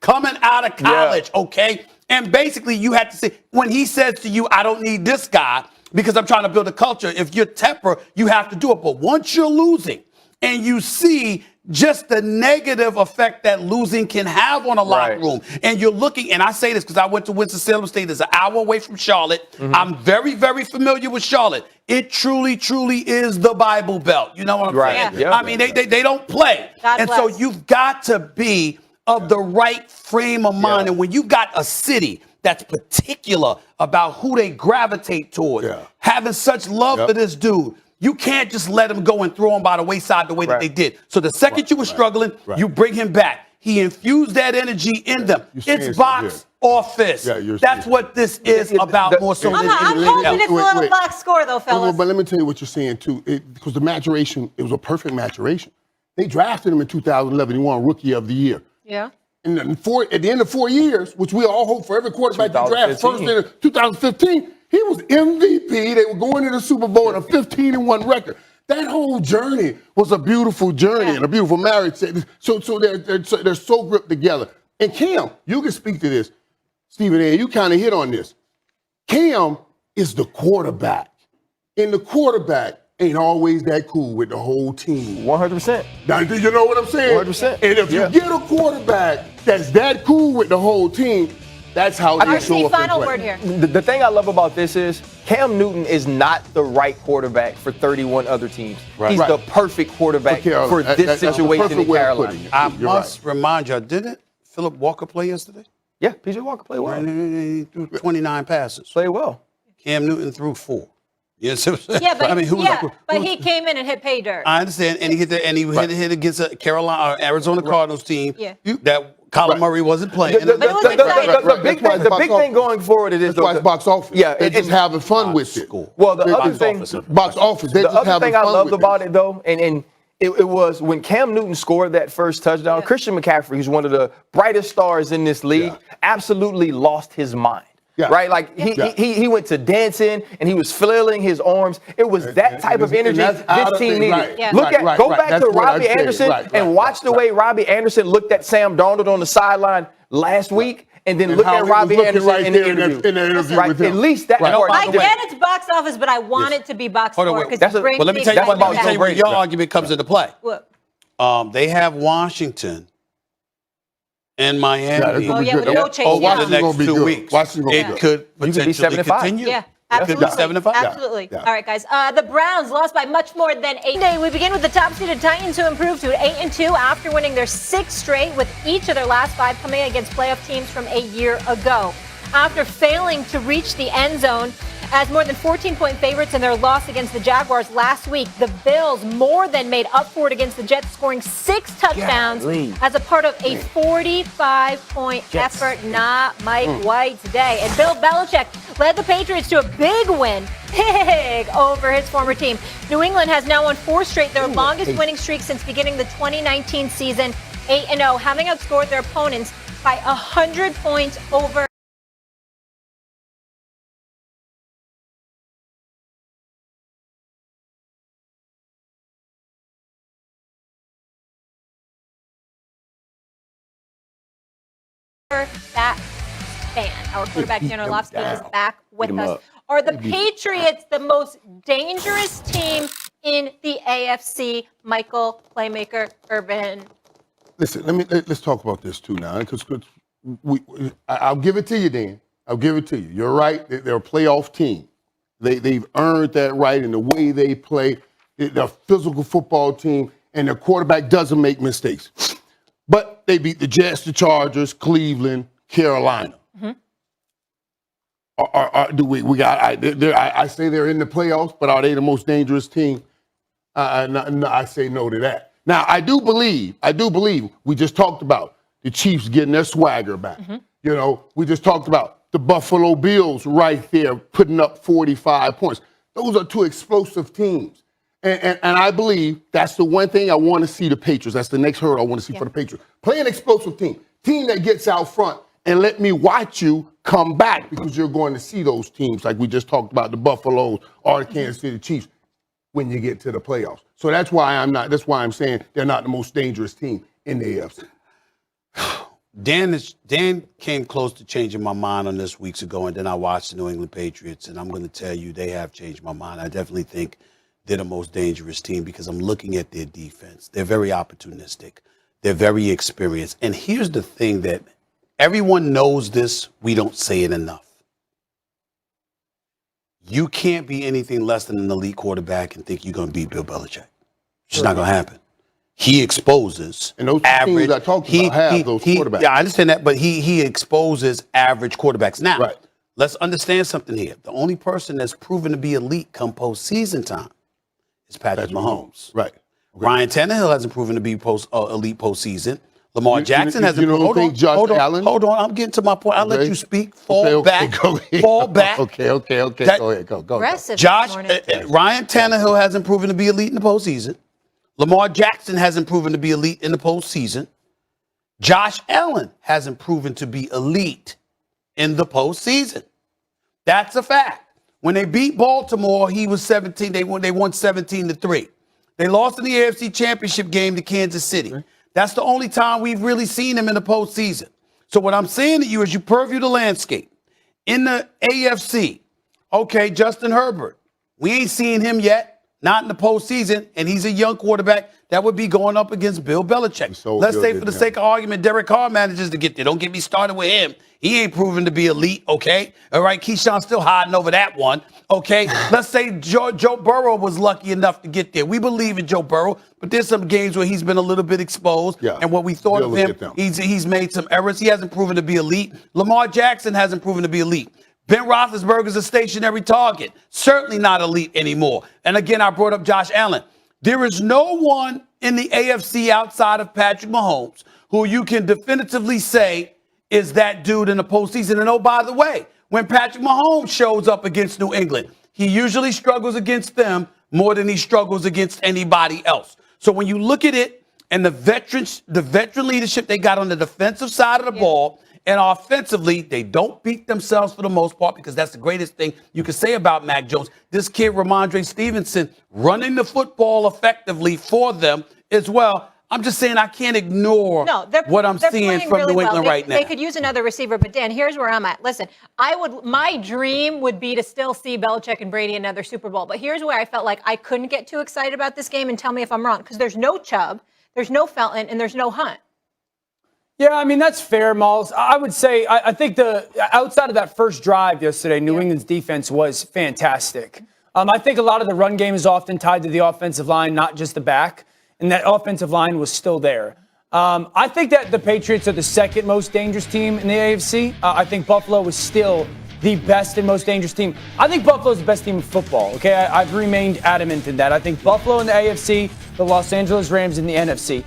coming out of college, okay? And basically you had to say, when he says to you, I don't need this guy because I'm trying to build a culture, if you're Tepper, you have to do it. But once you're losing and you see just the negative effect that losing can have on a locker room. And you're looking, and I say this because I went to Winston-Salem State. It's an hour away from Charlotte. I'm very, very familiar with Charlotte. It truly, truly is the Bible Belt. You know what I'm saying? Yeah. I mean, they don't play. God and bless. so you've got to be of the right frame of mind. And when you got a city that's particular about who they gravitate toward, having such love for this dude, you can't just let him go and throw him by the wayside the way that they did. So the second you were struggling, you bring him back. He infused that energy in them. It's box office. That's what this is about more so than I'm anything else. hoping it's a little box score, though, fellas. But let me tell you what you're saying, too. Because the maturation, it was a perfect maturation. They drafted him in 2011. He won Rookie of the Year. Yeah. And then at the end of 4 years, which we all hope for every quarterback to draft first in 2015, he was MVP. They were going to the Super Bowl with a 15-1 record. That whole journey was a beautiful journey and a beautiful marriage. So they're so gripped together. And Cam, you can speak to this. Stephen A., you kind of hit on this. Cam is the quarterback. And the quarterback ain't always that cool with the whole team. 100%. Now, do you know what I'm saying? 100%. And if you get a quarterback that's that cool with the whole team, that's how they show up. Final word here. The thing I love about this is Cam Newton is not the right quarterback for 31 other teams. He's the perfect quarterback for this situation in Carolina. I must remind you, didn't Philip Walker play yesterday? Yeah, P.J. Walker played well. He threw 29 passes. Played well. Cam Newton threw 4. Yes, yeah, but he came in and hit pay dirt. I understand, and he hit against a Arizona Cardinals team that Kyler Murray wasn't playing. The big thing going forward is that's why it's box office. Yeah, they're just having fun with it. Well, the other thing, box office. The other thing I loved about it though, and it was when Cam Newton scored that first touchdown. Christian McCaffrey, who's one of the brightest stars in this league, absolutely lost his mind. Right, like he went to dancing and he was flailing his arms. It was that type of energy this team needed. Go back to Robbie Anderson and watch the way Robbie Anderson looked at Sam Darnold on the sideline last week and then look at Robbie Anderson right in the there interview. in the interview Right, with him. at least that Right. part. I get it's box office, but I want it to be box Hold on, score wait. because it brings Well, let me the tell you, excitement let me tell back. you where your argument comes into play. What? They have Washington and Miami that's gonna be good. with no change. over Yeah. the next Washington's gonna be 2 good. weeks. Washington's gonna be It good. could You could be potentially 7-5. continue. Yeah, It could be absolutely. 7-5. Absolutely. Yeah. All right, guys. The Browns lost by much more than 8. Today, we begin with the top-seeded Titans, who improved to 8-2 after winning their 6th straight, with each of their last 5 coming against playoff teams from a year ago. After failing to reach the end zone as more than 14-point favorites in their loss against the Jaguars last week, the Bills more than made up for it against the Jets, scoring 6 touchdowns as a part of a 45-point effort. Not Mike White today. And Bill Belichick led the Patriots to a big win, over his former team. New England has now won 4 straight, their longest winning streak since beginning the 2019 season, 8-0, having outscored their opponents by 100 points over. That fan, our quarterback Dan Orlovsky, is back with us. Are the Patriots the most dangerous team in the AFC? Michael, playmaker, Irvin. Listen, let's talk about this too now, because I'll give it to you, Dan. I'll give it to you. You're right. They're a playoff team. They've earned that right in the way they play. They're a physical football team, and their quarterback doesn't make mistakes. But they beat the Jets, the Chargers, Cleveland, Carolina. I say they're in the playoffs, but are they the most dangerous team? I say no to that. Now, I do believe we just talked about the Chiefs getting their swagger back. You know, we just talked about the Buffalo Bills right there putting up 45 points. Those are 2 explosive teams. And I believe that's the one thing I want to see the Patriots. That's the next hurdle I want to see for the Patriots. Play an explosive team that gets out front, and let me watch you come back, because you're going to see those teams like we just talked about, the Buffaloes or the Kansas City Chiefs, when you get to the playoffs. So that's why I'm saying they're not the most dangerous team in the AFC. Dan came close to changing my mind on this weeks ago, and then I watched the New England Patriots, and I'm going to tell you they have changed my mind. I definitely think they're the most dangerous team because I'm looking at their defense. They're very opportunistic. They're very experienced. And here's the thing that everyone knows this, we don't say it enough. You can't be anything less than an elite quarterback and think you're going to beat Bill Belichick. It's just not going to happen. He exposes and those average. Teams I talked about have those quarterbacks. Yeah, I understand that, but he exposes average quarterbacks. Now, let's understand something here. The only person that's proven to be elite come postseason time is Patrick Mahomes. Right. Ryan Tannehill hasn't proven to be elite postseason. Lamar Jackson hasn't proven. Hold on. Hold on. I'm getting to my point. I'll let you speak. Fall back. Fall back. Okay. Go ahead. Go. Ryan Tannehill hasn't proven to be elite in the postseason. Lamar Jackson hasn't proven to be elite in the postseason. Josh Allen hasn't proven to be elite in the postseason. That's a fact. When they beat Baltimore, he was 17. They won 17-3. They lost in the AFC Championship game to Kansas City. That's the only time we've really seen him in the postseason. So what I'm saying to you is you purview the landscape. In the AFC, okay, Justin Herbert. We ain't seen him yet, not in the postseason, and he's a young quarterback that would be going up against Bill Belichick. Let's say for the sake of argument, Derek Carr manages to get there. Don't get me started with him. He ain't proven to be elite, okay? All right, Keyshawn's still hiding over that one, okay? Let's say Joe Burrow was lucky enough to get there. We believe in Joe Burrow, but there's some games where he's been a little bit exposed. And what we thought of him, he's made some errors. He hasn't proven to be elite. Lamar Jackson hasn't proven to be elite. Ben Roethlisberger's a stationary target. Certainly not elite anymore. And again, I brought up Josh Allen. There is no one in the AFC outside of Patrick Mahomes who you can definitively say is that dude in the postseason. And oh, by the way, when Patrick Mahomes shows up against New England, he usually struggles against them more than he struggles against anybody else. So when you look at it and the veteran leadership they got on the defensive side of the ball, and offensively, they don't beat themselves for the most part, because that's the greatest thing you can say about Mac Jones. This kid, Ramondre Stevenson, running the football effectively for them as well. I'm just saying I can't ignore what I'm seeing playing from really New England well. right now. They could use another receiver, but Dan, here's where I'm at. Listen, my dream would be to still see Belichick and Brady in another Super Bowl. But here's where I felt like I couldn't get too excited about this game, and tell me if I'm wrong, because there's no Chubb, there's no Felton, and there's no Hunt. Yeah, I mean, that's fair, Malls. I would say, I think outside of that first drive yesterday, New England's defense was fantastic. I think a lot of the run game is often tied to the offensive line, not just the back, and that offensive line was still there. I think that the Patriots are the second most dangerous team in the AFC. I think Buffalo is still the best and most dangerous team. I think Buffalo is the best team in football, okay? I've remained adamant in that. I think Buffalo in the AFC, the Los Angeles Rams in the NFC.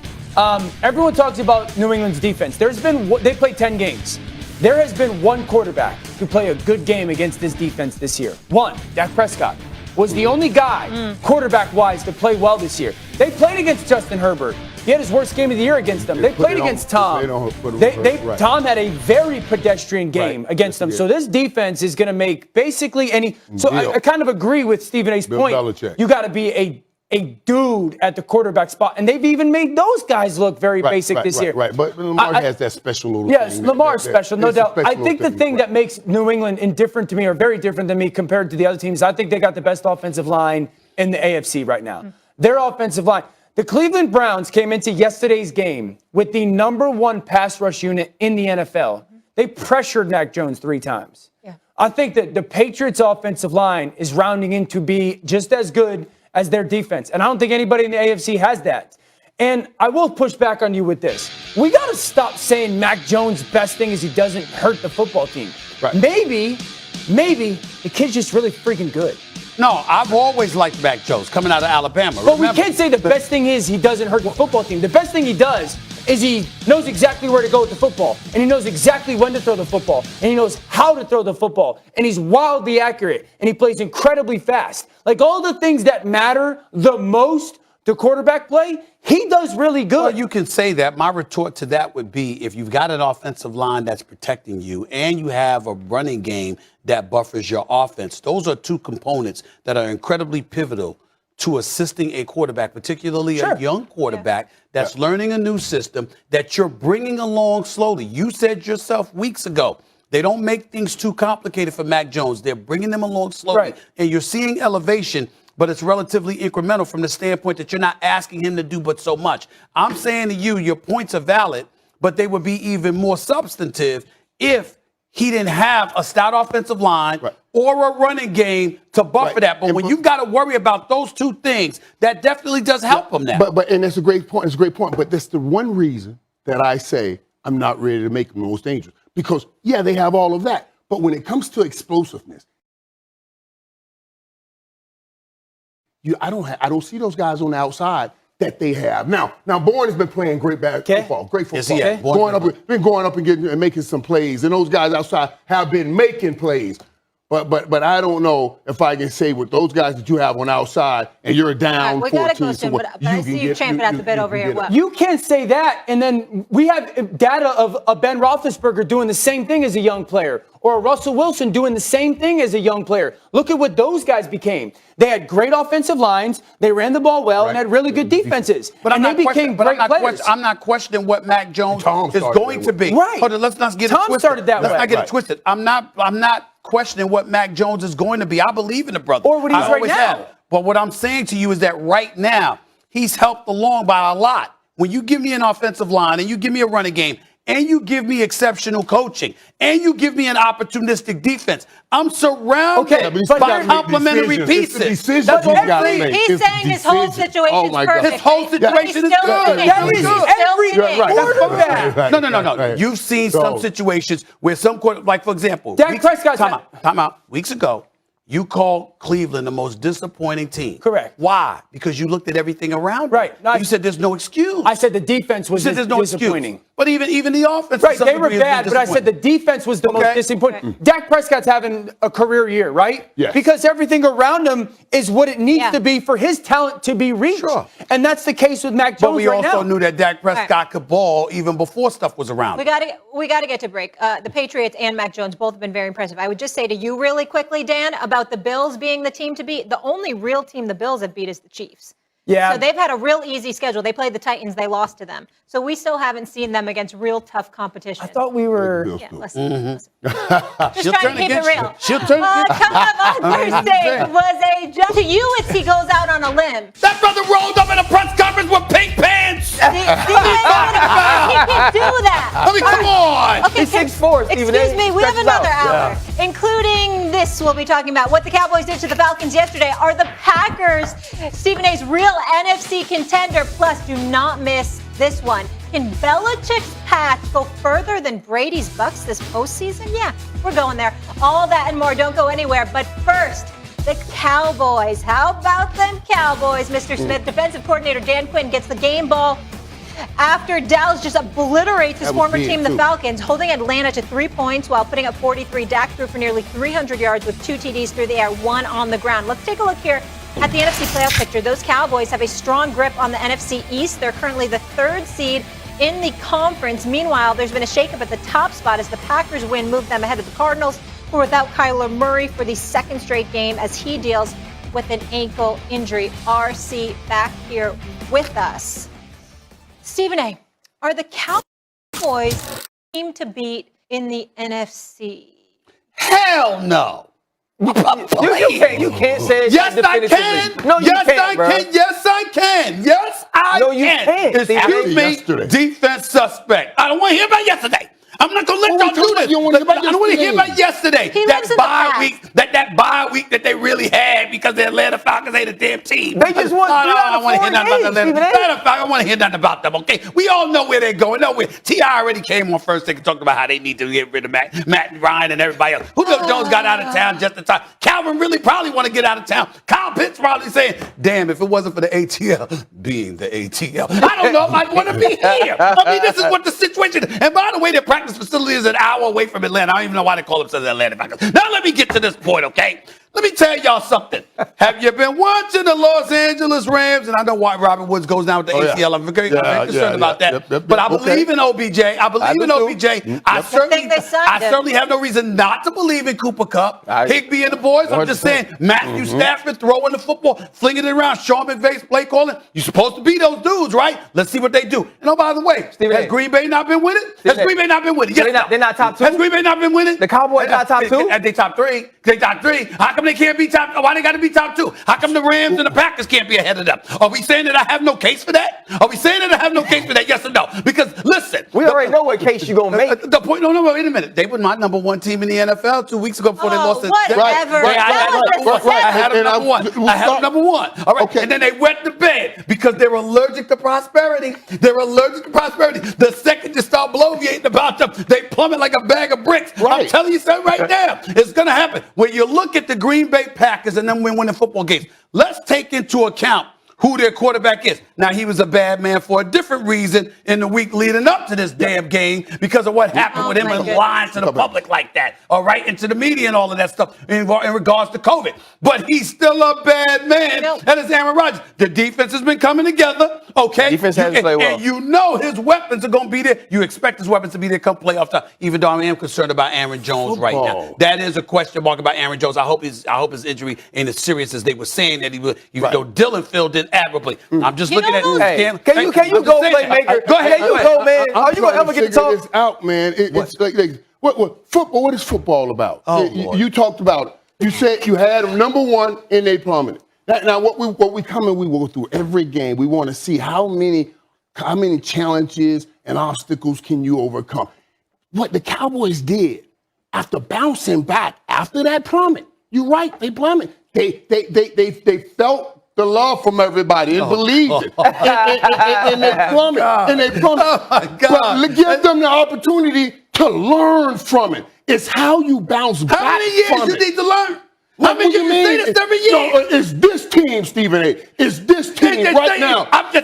Everyone talks about New England's defense. They played 10 games. There has been one quarterback who played a good game against this defense this year. One, Dak Prescott, was the only guy, quarterback-wise, to play well this year. They played against Justin Herbert. He had his worst game of the year against them. They played against Tom. Tom had a very pedestrian game against them. So this defense is going to make basically any. So I kind of agree with Stephen A's point. Belichick. You got to be a dude at the quarterback spot, and they've even made those guys look very basic this year. Right, but Lamar has that special little yes, thing. Lamar's special, no doubt. I think the thing that that makes New England indifferent to me, or very different than me compared to the other teams, I think they got the best offensive line in the AFC right now. Their offensive line. The Cleveland Browns came into yesterday's game with the #1 pass rush unit in the NFL. They pressured Mac Jones 3 times. Yeah. I think that the Patriots' offensive line is rounding in to be just as good as their defense. And I don't think anybody in the AFC has that. And I will push back on you with this. We got to stop saying Mac Jones' best thing is he doesn't hurt the football team. Right. Maybe the kid's just really freaking good. No, I've always liked Mac Jones coming out of Alabama. But we can't say the best thing is he doesn't hurt the football team. The best thing he does is he knows exactly where to go with the football, and he knows exactly when to throw the football, and he knows how to throw the football, and he's wildly accurate, and he plays incredibly fast. Like all the things that matter the most to quarterback play, he does really good. Well, you can say that. My retort to that would be if you've got an offensive line that's protecting you and you have a running game that buffers your offense, those are two components that are incredibly pivotal to assisting a quarterback, particularly a young quarterback that's learning a new system that you're bringing along slowly. You said yourself weeks ago, they don't make things too complicated for Mac Jones. They're bringing them along slowly. And you're seeing elevation, but it's relatively incremental from the standpoint that you're not asking him to do but so much. I'm saying to you, your points are valid, but they would be even more substantive if he didn't have a stout offensive line or a running game to buffer that. But when you've got to worry about those two things, that definitely does help him now. But and that's a great point. It's a great point. But that's the one reason that I say I'm not ready to make them most dangerous. Because, they have all of that. But when it comes to explosiveness, I don't see those guys on the outside that they have. Now Bourne has been playing great football. Great football. Yes, he has. Going up and making some plays. And those guys outside have been making plays. But I don't know if I can say with those guys that you have on outside and you're down 14. We got to go soon, but I see you champing at the bit over here. You can't say that, and then we have data of a Ben Roethlisberger doing the same thing as a young player, or a Russell Wilson doing the same thing as a young player. Look at what those guys became. They had great offensive lines, they ran the ball well, and had really good defenses. They became great players. I'm not questioning what Mac Jones is going to be. Right. Hold on, let's not get it Tom twisted. started that way. Let's not get it twisted. I'm not questioning what Mac Jones is going to be. I believe in the brother. Or what he's right now. Have. But what I'm saying to you is that right now, he's helped along by a lot. When you give me an offensive line and you give me a running game and you give me exceptional coaching and you give me an opportunistic defense, I'm surrounded by complementary pieces. He's saying his whole situation is perfect. His whole situation is good. No. You've seen some situations where like, for example, Dak Prescott. Time out. Weeks ago, you called Cleveland the most disappointing team. Correct. Why? Because you looked at everything around. Right. No, you said there's no excuse. I said the defense was disappointing. But even the offense. Right, they were bad, but I said the defense was the most disappointing. Dak Prescott's having a career year, right? Yes. Because everything around him is what it needs to be for his talent to be reached. Sure. And that's the case with Mac Jones But we also knew that Dak Prescott could ball even before stuff was around. We got to get to break. The Patriots and Mac Jones both have been very impressive. I would just say to you really quickly, Dan, about the Bills being the team to beat. The only real team the Bills have beat is the Chiefs. Yeah. So they've had a real easy schedule. They played the Titans. They lost to them. So we still haven't seen them against real tough competition. I thought we were. Yeah, listen. Just trying to keep it real. She'll turn Coming up on Thursday was a jump to you as he goes out on a limb. That brother rolled up in a press conference with pink pants. He can't do that. I mean, come on. Okay, He's 6'4", Stephen A. Excuse me, we have Stretches another out. hour, including this we'll be talking about. What the Cowboys did to the Falcons yesterday. Are the Packers Stephen A's real NFC contender? Plus, do not miss this one. Can Belichick's path go further than Brady's Bucks this postseason? Yeah, we're going there. All that and more. Don't go anywhere. But first, the Cowboys. How about them Cowboys, Mr. Smith? Defensive coordinator Dan Quinn gets the game ball after Dallas just obliterates his former team, the Falcons, holding Atlanta to 3 points while putting up 43. Dak threw for nearly 300 yards with 2 TDs through the air, 1 on the ground. Let's take a look here at the NFC playoff picture. Those Cowboys have a strong grip on the NFC East. They're currently the 3rd seed in the conference. Meanwhile, there's been a shakeup at the top spot as the Packers win moved them ahead of the Cardinals, who are without Kyler Murray for the 2nd straight game as he deals with an ankle injury. RC back here with us. Stephen A., are the Cowboys the team to beat in the NFC? Hell no. You can't say it. Yes, I can. No, you yes, can't, I bro. can. Yes, I can. Yes, I No, you can. can't. Excuse me, defense suspect. I don't want to hear about yesterday. I'm not gonna let y'all do this. I don't want to hear about yesterday. That bye week that they really had because the Atlanta Falcons ain't a damn team. They just won 3 out of 4 games, I don't want to hear nothing about them. Okay, we all know where they're going. Nowhere. T.I. already came on first thing and talked about how they need to get rid of Matt and Ryan and everybody else. Julio Jones got out of town just in time. Calvin really probably want to get out of town. Kyle Pitts probably saying, "Damn, if it wasn't for the ATL being the ATL, I don't know if I'd want to be here." I mean, this is what the situation. And by the way, their practice facility is an hour away from Atlanta. I don't even know why they call themselves the Atlanta Falcons. Now let me get to this point, okay? Let me tell y'all something. Have you been watching the Los Angeles Rams? And I know why Robert Woods goes down with the ACL. I'm very concerned about that. But I believe in OBJ. I believe in OBJ. I certainly have no reason not to believe in Cooper Kupp, Higbee, and the boys. I'm just saying, Matthew Stafford throwing the football, flinging it around, Sean McVay's play calling. You're supposed to be those dudes, right? Let's see what they do. And oh, by the way, has Green Bay not been winning? Has Green Bay not been winning? Yes, they're not top 2. Has Green Bay not been winning? The Cowboys not top 2? They top 3. They top 3. How come they can't be top? Why they got to be top 2? How come the Rams and the Packers can't be ahead of them? Are we saying that I have no case for that? Are we saying that I have no case for that? Yes or no? Because listen, we already know what case you're gonna make. The point. No, wait a minute. They were my number 1 team in the NFL 2 weeks ago before they lost it. Whatever. I had them number 1. I had them number 1. All right. And then they went to bed because they were allergic to prosperity. They were allergic to prosperity. The second you start bloviating about them, they plummet like a bag of bricks. I'm telling you something right now. It's gonna happen. When you look at the Green Bay Packers and them winning football games, let's take into account who their quarterback is. Now, he was a bad man for a different reason in the week leading up to this damn game because of what happened with him and lying to the public like that, all right, and to the media and all of that stuff in regards to COVID. But he's still a bad man. That is Aaron Rodgers. The defense has been coming together, okay? Defense hasn't played well. And you know his weapons are going to be there. You expect his weapons to be there come playoff time, even though I am concerned about Aaron Jones right now. That is a question mark about Aaron Jones. I hope his injury ain't as serious as they were saying that he would, even though Dylan filled in admirably. I'm just looking at Can you go, playmaker? Go ahead. Can you go, man? Are you gonna ever get to talk? This out, man. It's like what football? What is football about? You talked about it. You said you had them number 1 and they plummeted. Now what we go through every game. We want to see how many challenges and obstacles can you overcome. What the Cowboys did after bouncing back after that plummet. You're right. They plummeted. They felt the love from everybody and believed it. And they plummet. And they plummet. Oh, my God. But give them the opportunity to learn from it. It's how you bounce back. How many years you need to learn? I mean, you say this every year. No, it's this team, Stephen A. It's this team right now. I'm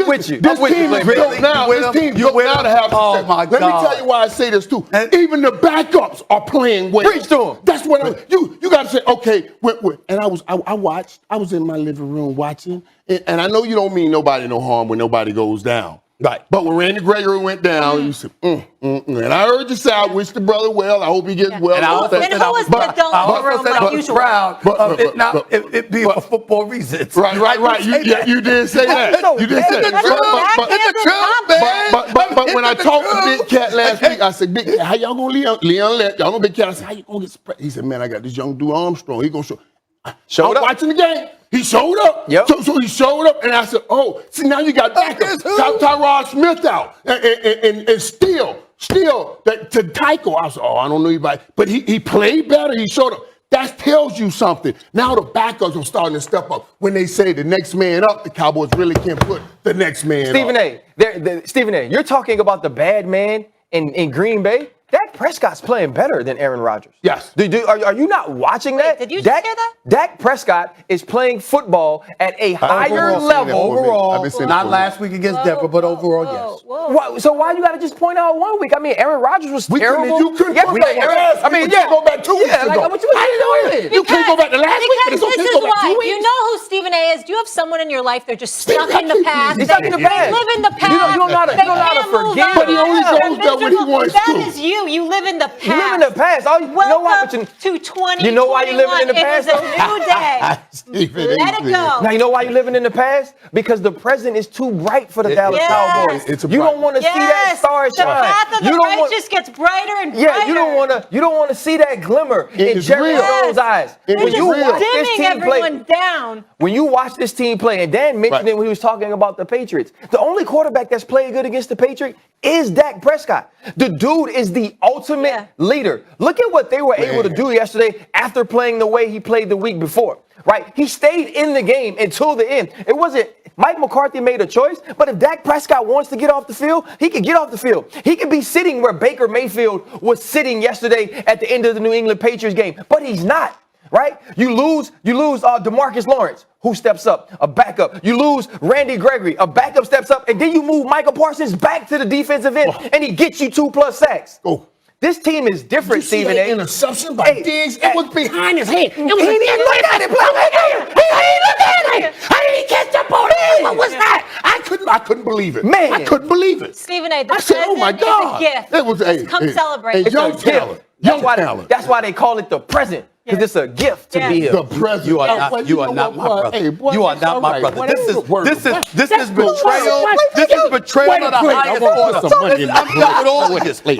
with you. This team is built now. This team built now to have success. Oh, my God. Let me tell you why I say this, too. Even the backups are playing well. Preach to them. That's what you got to say, okay. And I watched. I was in my living room watching. And I know you don't mean nobody no harm when nobody goes down. Right. But when Randy Gregory went down, you said, And I heard you say, I wish the brother well. I hope he gets well. And who was the adult in the room like usual? Proud of it being for football reasons. Right. You did say that. You did say that. But when I talked to Big Cat last week, I said, Big Cat, how y'all going to Leon let? Y'all know Big Cat. I said, how you going to get spread? He said, man, I got this young dude Armstrong. He going to show. Showed up. Watching the game. He showed up. Yep. So he showed up, and I said, oh, see, now you got Tyrod Smith out. And still, to Tycho, I said, I don't know anybody. But he played better. He showed up. That tells you something. Now the backups are starting to step up. When they say the next man up, the Cowboys really can't put the next man up. Stephen A., you're talking about the bad man in Green Bay? Dak Prescott's playing better than Aaron Rodgers. Yes. Are you not watching that? Wait, did you just hear that? Dak Prescott is playing football at a higher level. Overall, not last week against Denver, but overall, yes. So why you got to just point out 1 week? I mean, Aaron Rodgers was terrible. You couldn't go back 2 weeks ago. You can't go back to last week. Because this is why. You know who Stephen A. is? Do you have someone in your life they're just stuck in the past? He's stuck in the past. They live in the past. You don't know how to forget. But he only goes there when he wants to. That is you. You live in the past. You live in the past. Welcome to 2021. You know why you're living in the past? It is a new day. Let it go. Now, you know why you're living in the past? Because the present is too bright for the Dallas Cowboys. You don't want to see that star shine. The path of the righteous gets brighter and brighter. Yeah, you don't want to see that glimmer in Jerry Jones' eyes. When you watch this team play, down. When you watch this team play, and Dan mentioned it when he was talking about the Patriots, the only quarterback that's played good against the Patriots is Dak Prescott. The dude is the ultimate leader. Look at what they were able to do yesterday after playing the way he played the week before, right? He stayed in the game until the end. It wasn't Mike McCarthy made a choice, but if Dak Prescott wants to get off the field, he can get off the field. He could be sitting where Baker Mayfield was sitting yesterday at the end of the New England Patriots game, but he's not, right? You lose DeMarcus Lawrence. Who steps up? A backup. You lose Randy Gregory. A backup steps up, and then you move Michael Parsons back to the defensive end, and he gets you 2+ sacks. This team is different, Stephen A. Interception by Diggs. It was behind his head. He didn't look at it. He didn't look at it. How did he catch up on it? What was that? I couldn't believe it. Man. I couldn't believe it. Stephen A., the I said, oh my God. is a gift. It was Come celebrate. A young talent. That's why they call it the present. Because it's a gift to be here. The president. You are not my brother. You are not my brother. This is betrayal. This is betrayal of the highest order.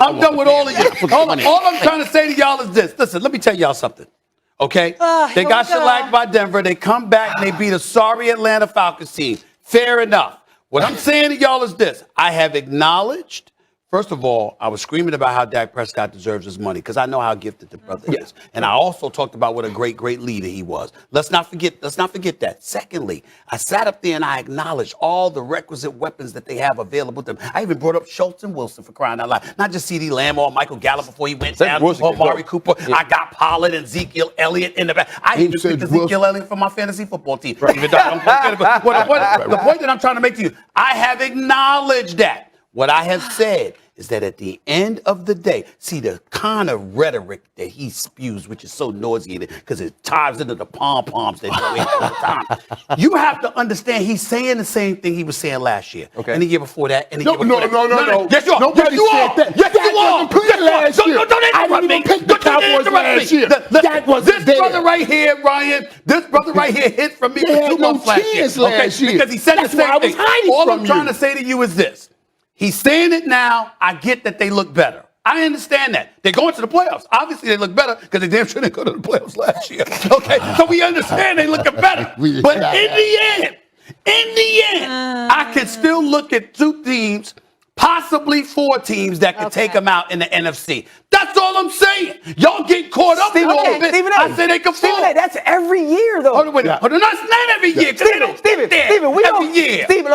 I'm done with all of you. All I'm trying to say to y'all is this. Listen, let me tell y'all something. Okay? They got shellacked by Denver. They come back and they beat a sorry Atlanta Falcons team. Fair enough. What I'm saying to y'all is this. I have acknowledged. First of all, I was screaming about how Dak Prescott deserves his money because I know how gifted the brother is. And I also talked about what a great, great leader he was. Let's not forget that. Secondly, I sat up there and I acknowledged all the requisite weapons that they have available to them. I even brought up Schultz and Wilson for crying out loud. Not just CeeDee Lamb or Michael Gallup before he went down, or Amari Cooper. Yeah. I got Pollard and Ezekiel Elliott in the back. I even picked Ezekiel Elliott for my fantasy football team. Right. Even though the point that I'm trying to make to you, I have acknowledged that. What I have said is that at the end of the day, see the kind of rhetoric that he spews, which is so nauseating because it ties into the pom-poms that go in all the time. You have to understand he's saying the same thing he was saying last year. Okay. And the year before that. And the year before that. No. Yes, you are. Nobody said that. Yes, you are. Don't interrupt the Cowboys last year. That was this brother right here, Ryan. This brother right here hid from me for 2 months last year. Because he said the same thing. All I'm trying to say to you is this. He's saying it now. I get that they look better. I understand that. They're going to the playoffs. Obviously, they look better because they damn sure didn't go to the playoffs last year. Okay? So we understand they looking better. But in the end, I can still look at 2 teams, possibly 4 teams that could take them out in the NFC. That's all I'm saying. Y'all get caught up in all of it. I say they can fall. Stephen A., that's every year, though. Hold on, that's not every year. Stephen,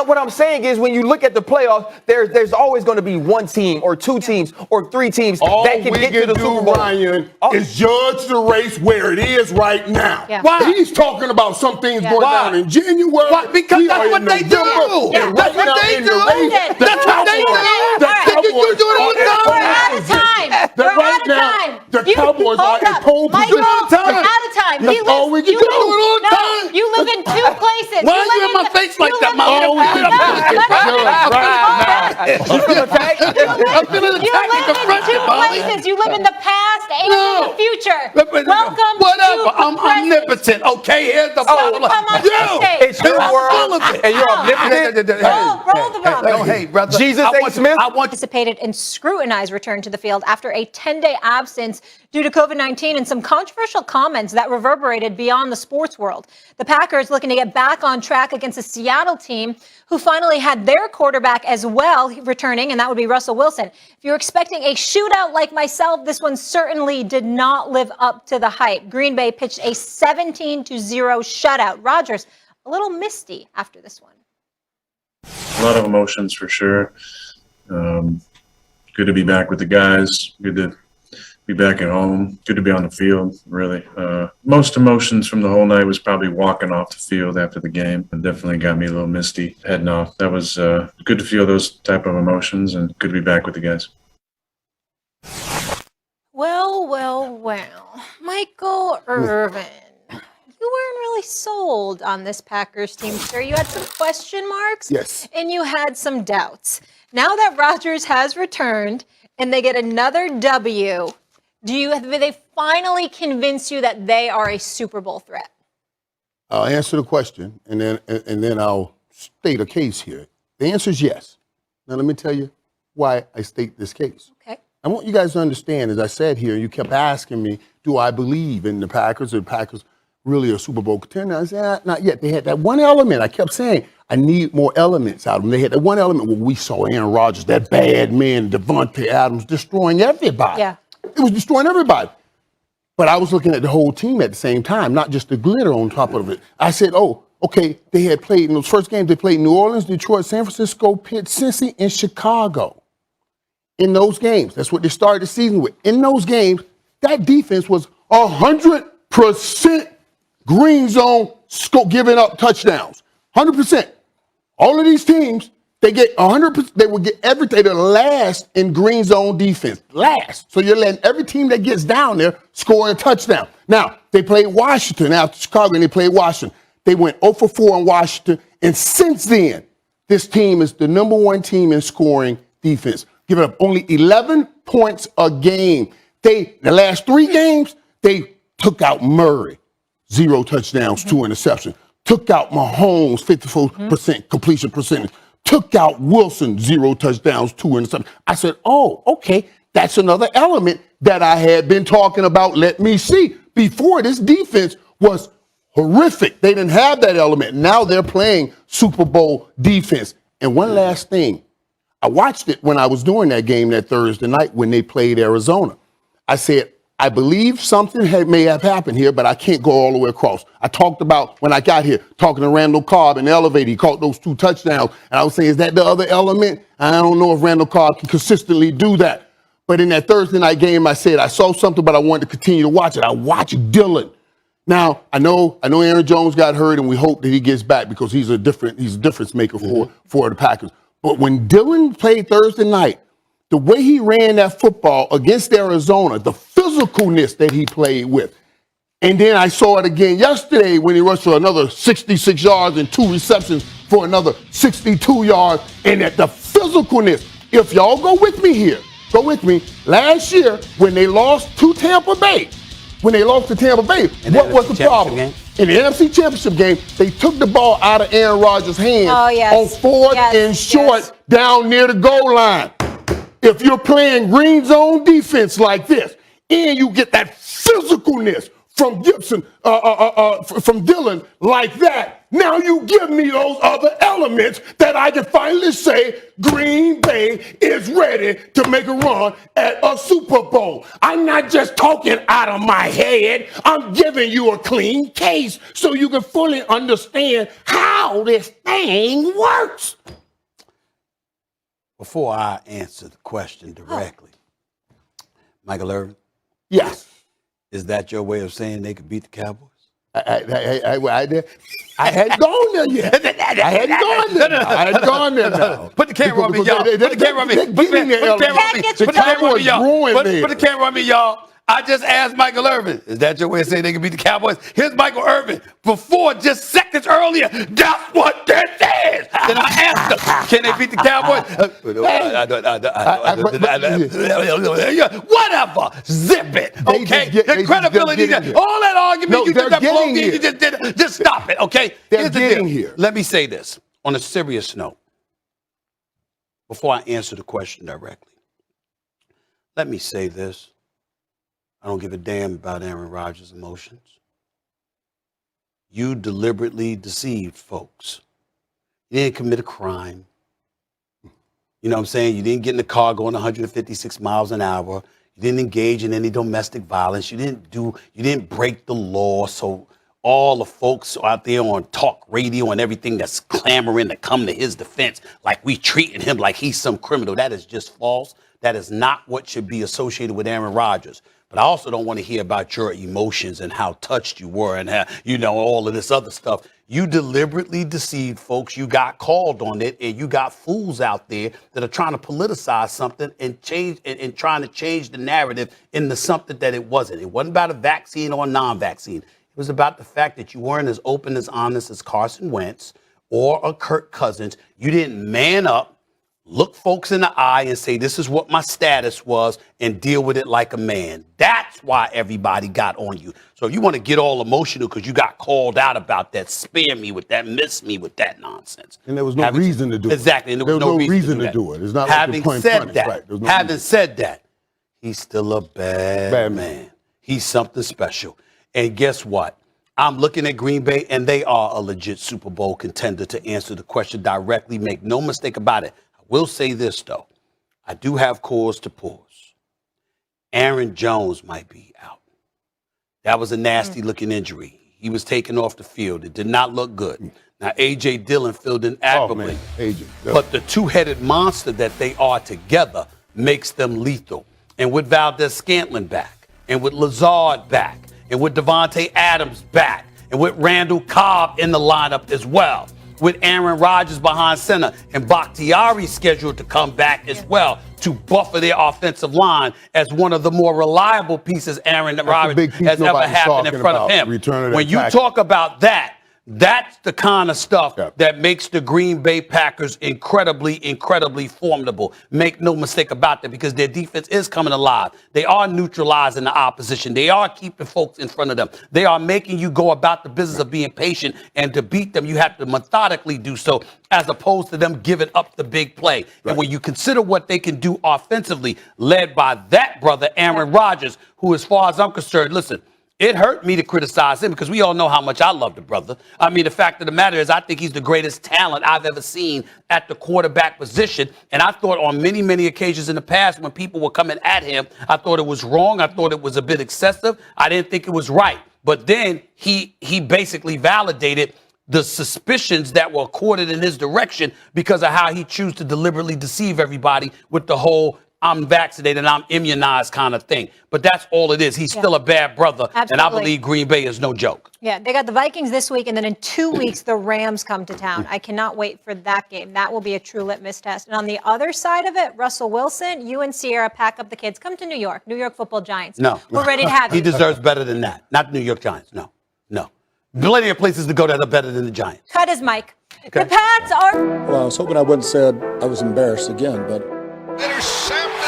what I'm saying is when you look at the playoffs, there's always going to be 1 team or 2 teams or 3 teams that can get to the Super Bowl. Ryan, is judge the race where it is right now. Yeah. Why? He's talking about some things going down in January. Why? Because that's what they do. That's what they do. That's what they do. You do it all the time. We're out of time. We're out of time. The Cowboys are in pole position. Michael, we're out of time. That's all we can do. You live in 2 places. Why are you in my face like that, Mom? You feel attacked? I'm feeling You attacked live and in confronted, two Molly. places. You live in the past and in the future. Welcome Whatever. to I'm the present. omnipotent. Okay, here's the So problem. come on to the stage. It's your world, and you're omnipotent. Roll the ball. Hey, brother. Jesus A. Smith. Anticipated and scrutinized return to the field after a 10-day absence due to COVID-19 and some controversial comments that reverberated beyond the sports world. The Packers looking to get back on track against a Seattle team who finally had their quarterback as well returning, and that would be Russell Wilson. If you're expecting a shootout like myself, this one certainly did not live up to the hype. Green Bay pitched a 17-0 shutout. Rodgers, a little misty after this one. A lot of emotions for sure. Good to be back with the guys. Good to be back at home. Good to be on the field, really. Most emotions from the whole night was probably walking off the field after the game. It definitely got me a little misty heading off. That was good to feel those type of emotions and good to be back with the guys. Well. Michael Irvin, you weren't really sold on this Packers team, sir. You had some question marks. Yes. And you had some doubts. Now that Rodgers has returned and they get another W, have they finally convinced you that they are a Super Bowl threat? I'll answer the question, and then I'll state a case here. The answer is yes. Now, let me tell you why I state this case. Okay. I want you guys to understand, as I said here, you kept asking me, do I believe in the Packers? Are the Packers really a Super Bowl contender? I said, not yet. They had that one element. I kept saying, I need more elements out of them. They had that one element where we saw Aaron Rodgers, that bad man, Devontae Adams, destroying everybody. Yeah. It was destroying everybody. But I was looking at the whole team at the same time, not just the glitter on top of it. I said, oh, okay, they had played in those first games. They played New Orleans, Detroit, San Francisco, Pitt, Cincy, and Chicago. In those games, that's what they started the season with. In those games, that defense was 100% green zone giving up touchdowns. 100%. All of these teams, they get 100%. They will get everything. They're last in green zone defense. Last. So you're letting every team that gets down there score a touchdown. Now, they played Washington after Chicago, and they played Washington. They went 0 for 4 in Washington. And since then, this team is the number one team in scoring defense, giving up only 11 points a game. The last 3 games, they took out Murray, 0 touchdowns, 2 interceptions. Took out Mahomes, 54% completion percentage. Took out Wilson, 0 touchdowns, 2 interceptions. I said, oh, okay, that's another element that I had been talking about. Let me see. Before, this defense was horrific. They didn't have that element. Now they're playing Super Bowl defense. And one last thing. I watched it when I was doing that game that Thursday night when they played Arizona. I said, I believe something may have happened here, but I can't go all the way across. I talked about, when I got here, talking to Randall Cobb in the elevator. He caught those 2 touchdowns. And I was saying, is that the other element? I don't know if Randall Cobb can consistently do that. But in that Thursday night game, I said, I saw something, but I wanted to continue to watch it. I watched Dillon. Now, I know Aaron Jones got hurt, and we hope that he gets back because he's a difference maker for the Packers. But when Dillon played Thursday night, the way he ran that football against Arizona, the physicalness that he played with. And then I saw it again yesterday when he rushed for another 66 yards and 2 receptions for another 62 yards. And at the physicalness, if y'all go with me here, last year when they lost to Tampa Bay, what was the problem? In the NFC Championship game, they took the ball out of Aaron Rodgers' hands on 4th and short down near the goal line. If you're playing green zone defense like this, and you get that physicalness from from Dillon like that, now you give me those other elements that I can finally say Green Bay is ready to make a run at a Super Bowl. I'm not just talking out of my head. I'm giving you a clean case so you can fully understand how this thing works. Before I answer the question directly, Michael Irvin? Yes. Is that your way of saying they could beat the Cowboys? I hadn't gone there yet. I hadn't gone there now. Put the camera on me, y'all. Put the camera on me. Put the camera on me, y'all. Put the camera on me, y'all. I just asked Michael Irvin, is that your way of saying they can beat the Cowboys? Here's Michael Irvin. Before, just seconds earlier, that's what this is. Then I asked him, can they beat the Cowboys? Whatever. Zip it. Okay? The credibility, all that argument you did, that blow game you just did, just stop it, okay? Here's the deal. Let me say this on a serious note before I answer the question directly. Let me say this. I don't give a damn about Aaron Rodgers' emotions. You deliberately deceived folks. You didn't commit a crime. You know what I'm saying? You didn't get in the car going 156 miles an hour. You didn't engage in any domestic violence. You didn't break the law. So all the folks out there on talk radio and everything that's clamoring to come to his defense, like we treating him like he's some criminal, that is just false. That is not what should be associated with Aaron Rodgers. But I also don't want to hear about your emotions and how touched you were and how, all of this other stuff. You deliberately deceived folks. You got called on it, and you got fools out there that are trying to politicize something and change and trying to change the narrative into something that it wasn't. It wasn't about a vaccine or a non-vaccine. It was about the fact that you weren't as open, as honest as Carson Wentz or a Kirk Cousins. You didn't man up, look folks in the eye and say, this is what my status was, and deal with it like a man. That's why everybody got on you. So if you want to get all emotional because you got called out about that, spare me with that, miss me with that nonsense. And there was no reason to do it. Exactly. And there was no reason to do it. It's not having like said that, right. Having said that, he's still a bad man. He's something special. And guess what? I'm looking at Green Bay, and they are a legit Super Bowl contender, to answer the question directly. Make no mistake about it. Will say this, though. I do have cause to pause. Aaron Jones might be out. That was a nasty-looking injury. He was taken off the field. It did not look good. Now, A.J. Dillon filled in admirably. But the two-headed monster that they are together makes them lethal. And with Valdez-Scantling back, and with Lazard back, and with Devontae Adams back, and with Randall Cobb in the lineup as well, with Aaron Rodgers behind center and Bakhtiari scheduled to come back as well to buffer their offensive line as one of the more reliable pieces Aaron Rodgers has ever happened in front of him. When you talk about that, that's the kind of stuff that makes the Green Bay Packers incredibly, incredibly formidable. Make no mistake about that, because their defense is coming alive. They are neutralizing the opposition. They are keeping folks in front of them. They are making you go about the business of being patient, and to beat them, you have to methodically do so, as opposed to them giving up the big play. And when you consider what they can do offensively, led by that brother, Aaron Rodgers, who, as far as I'm concerned, listen, it hurt me to criticize him because we all know how much I love the brother. I mean, the fact of the matter is I think he's the greatest talent I've ever seen at the quarterback position. And I thought on many, many occasions in the past when people were coming at him, I thought it was wrong. I thought it was a bit excessive. I didn't think it was right. But then he basically validated the suspicions that were accorded in his direction because of how he chose to deliberately deceive everybody with the whole I'm vaccinated, I'm immunized kind of thing. But that's all it is. He's still a bad brother. Absolutely. And I believe Green Bay is no joke. Yeah, they got the Vikings this week, and then in 2 weeks, the Rams come to town. I cannot wait for that game. That will be a true litmus test. And on the other side of it, Russell Wilson, you and Sierra pack up the kids. Come to New York Football Giants. No. We're ready to have you. He deserves better than that. Not New York Giants. No. Plenty of places to go that are better than the Giants. Cut his mic. Okay. The Pats are... Well, I was hoping I wouldn't say I was embarrassed again, but...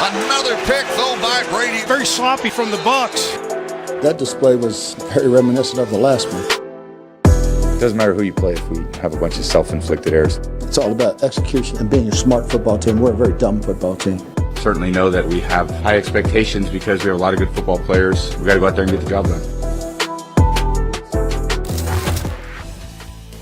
Another pick, though, by Brady. Very sloppy from the Bucs. That display was very reminiscent of the last one. It doesn't matter who you play if we have a bunch of self-inflicted errors. It's all about execution and being a smart football team. We're a very dumb football team. Certainly know that we have high expectations because we have a lot of good football players. We got to go out there and get the job done.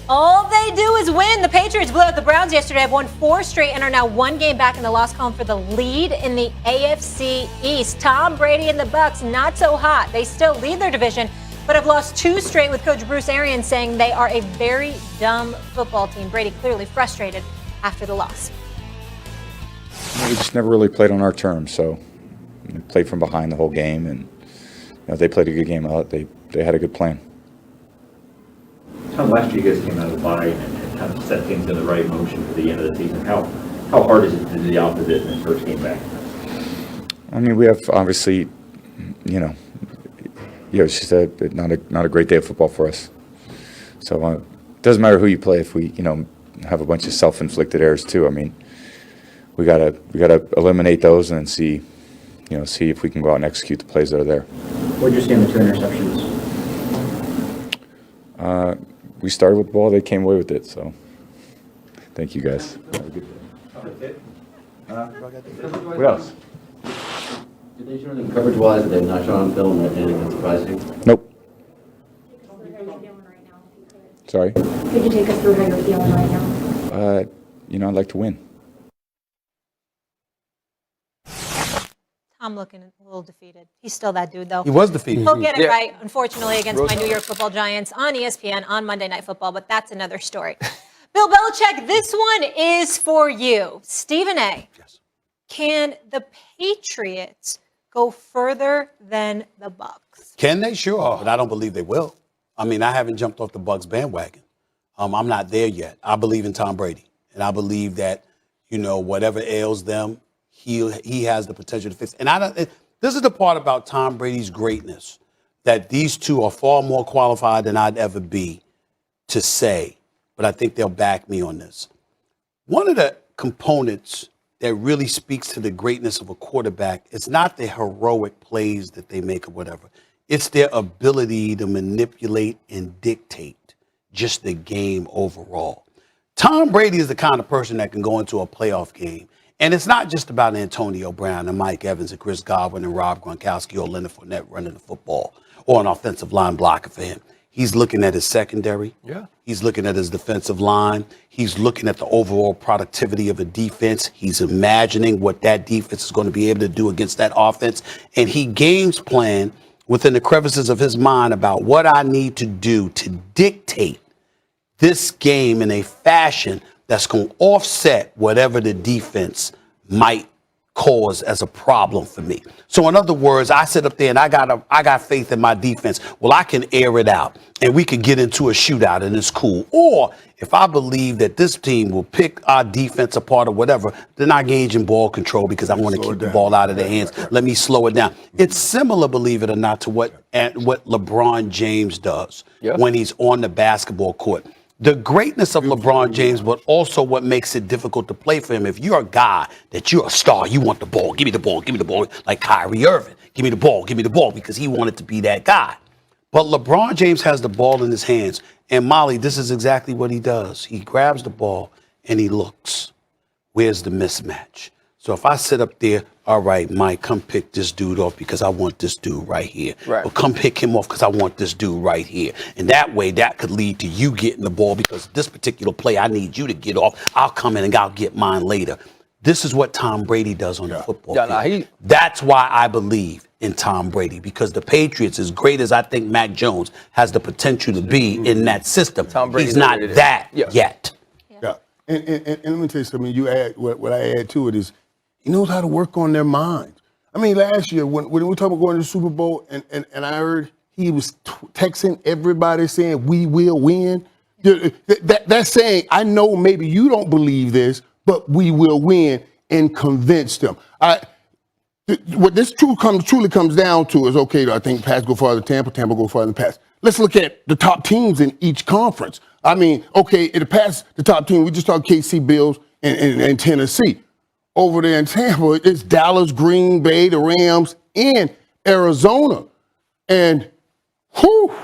All they do is win. The Patriots blew out the Browns yesterday, have won 4 straight and are now 1 game back in the loss column for the lead in the AFC East. Tom Brady and the Bucs not so hot. They still lead their division, but have lost 2 straight, with Coach Bruce Arians saying they are a very dumb football team. Brady clearly frustrated after the loss. We just never really played on our terms, so we played from behind the whole game, and they played a good game out. They had a good plan. Last year you guys came out of the bye and kind of set things in the right motion for the end of the season. How hard is it to do the opposite in the first game back? I mean, we have obviously, it's just not a great day of football for us. So it doesn't matter who you play if we, have a bunch of self-inflicted errors too. I mean, we gotta eliminate those and then see if we can go out and execute the plays that are there. What did you see on the 2 interceptions? We started with the ball, they came away with it. So, thank you guys. Have a good day. What else? Did they show anything coverage-wise that they've not shown on film or anything that surprised you? Nope. Sorry? Could you take us through how you're feeling right now? I'd like to win. I'm looking a little defeated. He's still that dude, though. He was defeated. He'll get it Yeah. right, unfortunately, against Rose my New York Football Giants on ESPN on Monday Night Football, but that's another story. Bill Belichick, this one is for you. Stephen A. Yes. Can the Patriots go further than the Bucks? Can they? Sure, but I don't believe they will. I mean, I haven't jumped off the Bucks bandwagon. I'm not there yet. I believe in Tom Brady, and I believe that whatever ails them, he has the potential to fix. And this is the part about Tom Brady's greatness, that these two are far more qualified than I'd ever be to say, but I think they'll back me on this. One of the components that really speaks to the greatness of a quarterback is not the heroic plays that they make or whatever. It's their ability to manipulate and dictate just the game overall. Tom Brady is the kind of person that can go into a playoff game, and it's not just about Antonio Brown and Mike Evans and Chris Godwin and Rob Gronkowski or Leonard Fournette running the football or an offensive line blocker for him. He's looking at his secondary. Yeah. He's looking at his defensive line. He's looking at the overall productivity of a defense. He's imagining what that defense is going to be able to do against that offense. And he games plan within the crevices of his mind about what I need to do to dictate this game in a fashion that's going to offset whatever the defense might cause as a problem for me. So in other words, I sit up there and I got faith in my defense. Well, I can air it out and we can get into a shootout and it's cool. Or if I believe that this team will pick our defense apart or whatever, then I engage in ball control because I want to keep the ball out of their hands. Let me slow it down. It's similar, believe it or not, to what LeBron James does when he's on the basketball court. The greatness of LeBron James, but also what makes it difficult to play for him. If you're a guy that you're a star, you want the ball, give me the ball, like Kyrie Irvin. Give me the ball, because he wanted to be that guy. But LeBron James has the ball in his hands. And Molly, this is exactly what he does. He grabs the ball and he looks. Where's the mismatch? So if I sit up there, all right, Mike, come pick this dude off because I want this dude right here. Right. Or come pick him off because I want this dude right here. And that way, that could lead to you getting the ball because this particular play, I need you to get off. I'll come in and I'll get mine later. This is what Tom Brady does on the football field. That's why I believe in Tom Brady, because the Patriots, as great as I think Mac Jones has the potential to be in that system, he's not that yet. Yeah. And let me tell you something. You add what I add to it is he knows how to work on their minds. I mean, last year when we talked about going to the Super Bowl, and I heard he was texting everybody saying we will win. That's saying, I know maybe you don't believe this, but we will win, and convince them. What this truly comes down to is, okay, I think Pats go farther than Tampa go farther than Pats. Let's look at the top teams in each conference. I mean, okay, in the past, the top team, we just talked KC, Bills, and Tennessee. Over there in Tampa, it's Dallas, Green Bay, the Rams, and Arizona. And whew.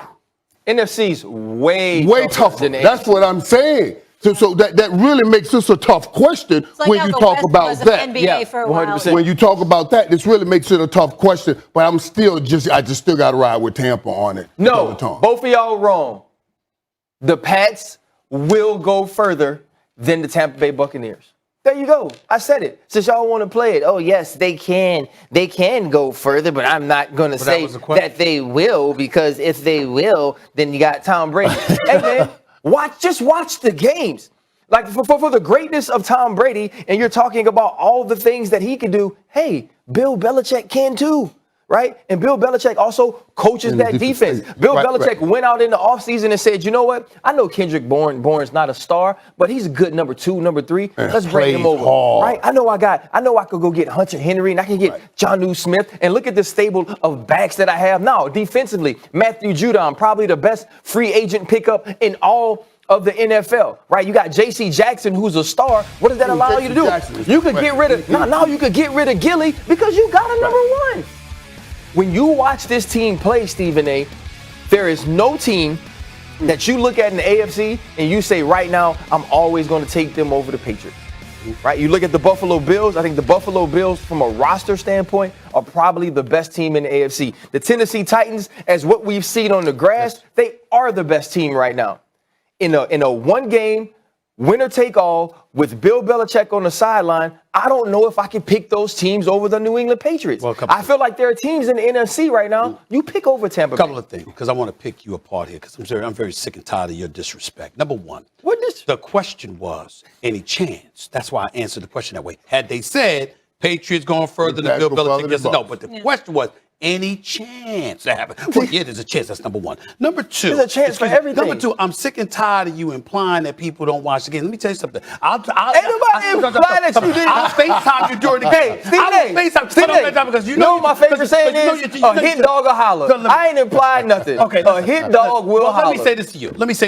NFC's way tougher. That's what I'm saying. So that really makes this a tough question when you talk about that. NBA for a while. 100%. When you talk about that, this really makes it a tough question. But I just still got to ride with Tampa on it. No, both of y'all wrong. The Pats will go further than the Tampa Bay Buccaneers. There you go. I said it. Since y'all want to play it, oh yes, they can. They can go further, but I'm not going to say that they will, because if they will, then you got Tom Brady. Hey man, just watch the games. Like for the greatness of Tom Brady, and you're talking about all the things that he can do. Hey, Bill Belichick can too. right? And Bill Belichick also coaches that defense. Bill Belichick went out in the offseason and said, you know what? I know Kendrick Bourne's not a star, but he's a good number 2, number 3. Let's bring him over, right? I know I could go get Hunter Henry and I can get Jonnu Smith. And look at the stable of backs that I have now. Defensively, Matthew Judon, probably the best free agent pickup in all of the NFL, right? You got J.C. Jackson, who's a star. What does that allow you to do? You could get rid of now you could get rid of Gilly because you got a number 1. When you watch this team play, Stephen A., there is no team that you look at in the AFC and you say right now, I'm always going to take them over the Patriots. Right? You look at the Buffalo Bills. I think the Buffalo Bills, from a roster standpoint, are probably the best team in the AFC. The Tennessee Titans, as what we've seen on the grass, they are the best team right now. In a one-game, winner-take-all, with Bill Belichick on the sideline, I don't know if I can pick those teams over the New England Patriots. Well, I feel like there are teams in the NFC right now you pick over Tampa Bay. A couple of things, because I want to pick you apart here, because I'm very sick and tired of your disrespect. Number one, the question was, any chance? That's why I answered the question that way. Had they said, Patriots going further than Bill Belichick, yes or no. But the question was, any chance that happens? Well, yeah, there's a chance. That's number one. Number two. There's a chance for everything. Number two, I'm sick and tired of you implying that people don't watch the game. Let me tell you something. Ain't nobody implying that you did. I'll FaceTime you during the game. Stephen, because you know what my favorite saying is? A hit dog will holler. I ain't implying nothing. Okay. A hit dog will holler. Let me say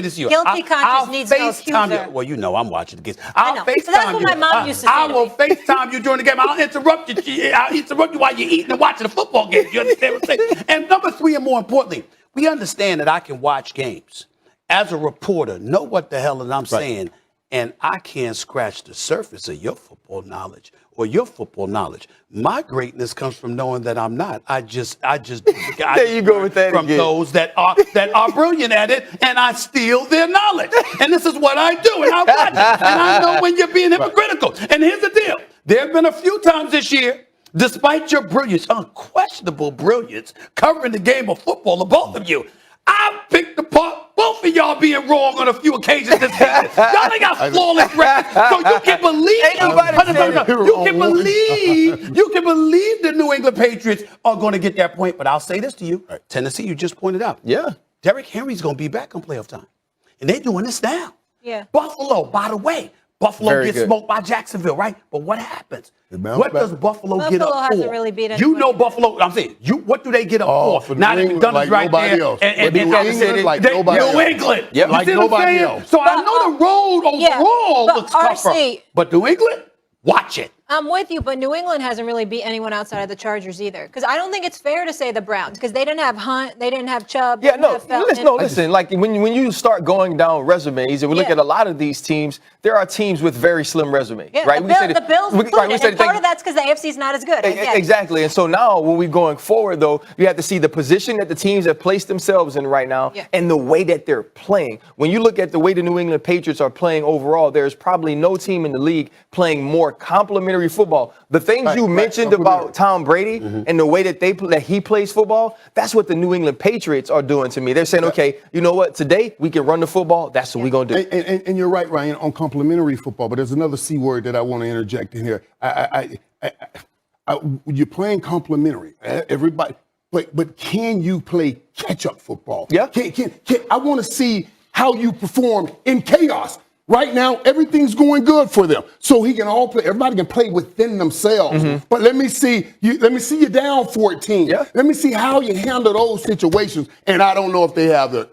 this to you. Guilty conscience needs no accuser. Well, you know I'm watching the games. I know. So that's what my mom used to say. I will FaceTime you during the game. I'll interrupt you. I'll interrupt you while you're eating and watching the football game. You understand what I'm saying? And number three, and more importantly, we understand that I can watch games as a reporter, know what the hell I'm saying, and I can't scratch the surface of your football knowledge or your football knowledge. My greatness comes from knowing that I'm not. I just there you go with that from again. Those that are brilliant at it, and I steal their knowledge. And this is what I do, and I watch it, and I know when you're being hypocritical. And here's the deal: there have been a few times this year, despite your brilliance, unquestionable brilliance, covering the game of football, the both of you, I picked apart both of y'all being wrong on a few occasions this season. Y'all ain't got flawless records, so you can believe. You can believe the New England Patriots are going to get that point. But I'll say this to you: Tennessee, you just pointed out. Yeah, Derrick Henry's going to be back on playoff time, and they're doing this now. Yeah. Buffalo, by the way. Buffalo gets smoked by Jacksonville, right? But what happens? What does Buffalo get up for? Hasn't really beat anyone. You know Buffalo. I'm saying, what do they get up for? Now that McDonough's right there, and New England, yep. Like nobody else. So I know the road overall looks tougher, but New England, watch it. I'm with you, but New England hasn't really beat anyone outside of the Chargers either. Because I don't think it's fair to say the Browns, because they didn't have Hunt, they didn't have Chubb. Yeah, listen. Like when you start going down resumes, and we look at a lot of these teams, there are teams with very slim resumes, right? The Bills included, and part of that's because the AFC is not as good. Exactly, and so now when we're going forward, though, you have to see the position that the teams have placed themselves in right now, and the way that they're playing. When you look at the way the New England Patriots are playing overall, there's probably no team in the league playing more complementary football. The things you mentioned about Tom Brady and the way that he plays football, that's what the New England Patriots are doing to me. They're saying, okay, you know what? Today we can run the football. That's what we're going to do. And you're right, Ryan, on complementary football. But there's another C word that I want to interject in here. You're playing complementary. Everybody, but can you play catch-up football? Yeah. I want to see how you perform in chaos. Right now, everything's going good for them, so he can all play. Everybody can play within themselves. But let me see you down 14. Yeah. Let me see how you handle those situations. And I don't know if they have the.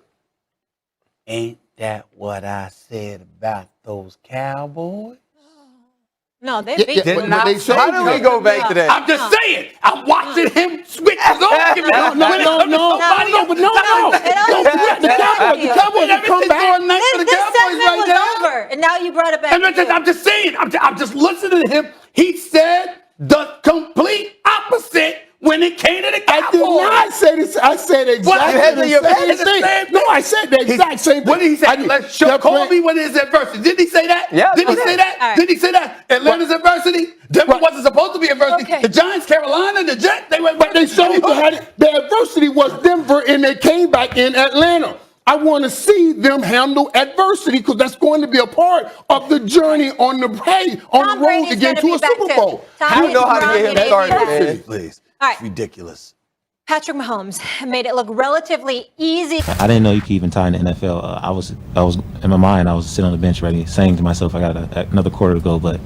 Ain't that what I said about those Cowboys? No, they beat them. How do we go back to that? I'm just saying. I'm watching him switch his argument. No. The Cowboys are come back. This segment was over, and now you brought it back. I'm just saying. I'm just listening to him. He said the complete opposite when it came to the Cowboys. I did not say this. I said exactly the same thing. No, I said the exact same thing. What did he say? Let's show Colby what is adversity. Did he say that? Yeah. Did he say that? Right. Did he say that? Atlanta's adversity? Denver wasn't supposed to be adversity. Okay. The Giants, Carolina, the Jets, but they showed you how the adversity was Denver, and they came back in Atlanta. I want to see them handle adversity because that's going to be a part of the journey on the road to get to a Super Bowl. You know how to get him started, man. Please. All right. It's ridiculous. Patrick Mahomes made it look relatively easy. I didn't know you could even tie in the NFL. I was in my mind, I was sitting on the bench ready, saying to myself, I got another quarter to go, but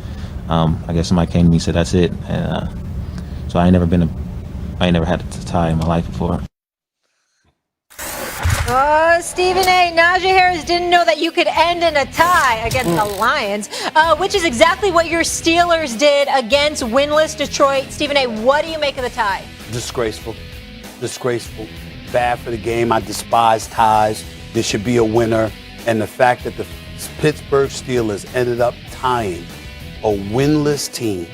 I guess somebody came to me and said, that's it. And so I ain't never had to tie in my life before. Stephen A. Najee Harris didn't know that you could end in a tie against the Lions, which is exactly what your Steelers did against winless Detroit. Stephen A., what do you make of the tie? Disgraceful. Bad for the game. I despise ties. There should be a winner. And the fact that the Pittsburgh Steelers ended up tying a winless team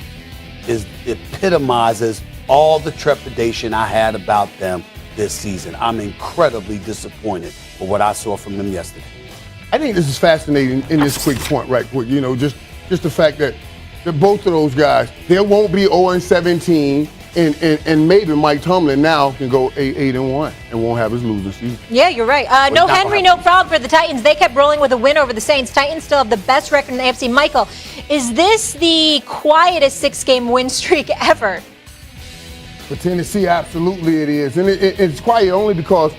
epitomizes all the trepidation I had about them this season. I'm incredibly disappointed with what I saw from them yesterday. I think this is fascinating in this quick point right quick. Just the fact that both of those guys, there won't be 0-17, and maybe Mike Tomlin now can go 8-1 and won't have his loser season. Yeah, you're right. No Henry, no problem for the Titans. They kept rolling with a win over the Saints. Titans still have the best record in the AFC. Michael, is this the quietest 6-game win streak ever? For Tennessee, absolutely it is. And it's quiet only because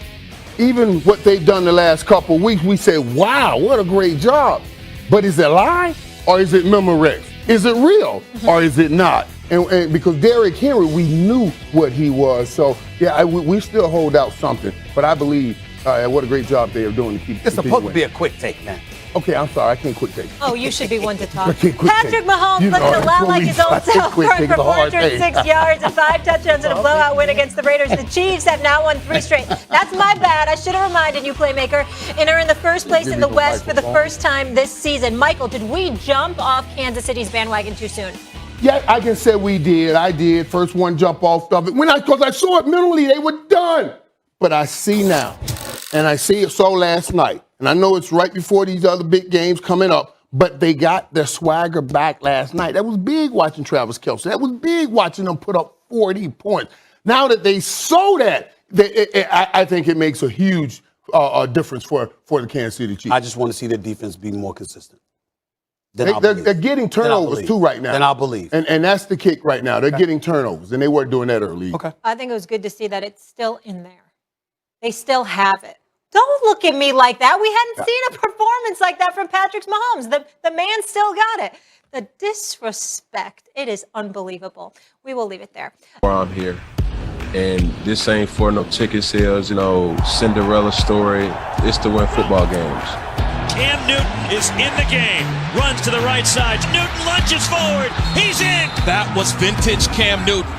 even what they've done the last couple of weeks, we say, wow, what a great job. But is it live or is it Memorex? Is it real or is it not? And because Derrick Henry, we knew what he was. So, yeah, we still hold out something. But I believe what a great job they are doing to keep It's supposed to be a quick take, man. Okay, I'm sorry. I can't quick take. Oh, you should be one to talk. Patrick Mahomes looking a lot like his old self, throwing for 406 yards and 5 touchdowns in a blowout win against the Raiders. The Chiefs have now won 3 straight. That's my bad. I should have reminded you, Playmaker, and are in the first place in the West for the first time this season. Michael, did we jump off Kansas City's bandwagon too soon? Yeah, I can say we did. I did. First one jump off of it. Because I saw it mentally, they were done. But I see now, and I saw last night, and I know it's right before these other big games coming up, but they got their swagger back last night. That was big watching Travis Kelce. That was big watching them put up 40 points. Now that they saw that, I think it makes a huge difference for the Kansas City Chiefs. I just want to see their defense be more consistent. They're getting turnovers too right now. Then I'll believe. And that's the kick right now. They're getting turnovers, and they weren't doing that early. Okay. I think it was good to see that it's still in there. They still have it. Don't look at me like that. We hadn't seen a performance like that from Patrick Mahomes. The man still got it. The disrespect, it is unbelievable. We will leave it there. I'm here. And this ain't for no ticket sales, Cinderella story. It's to win football games. Cam Newton is in the game. Runs to the right side. Newton lunges forward. He's in. That was vintage Cam Newton.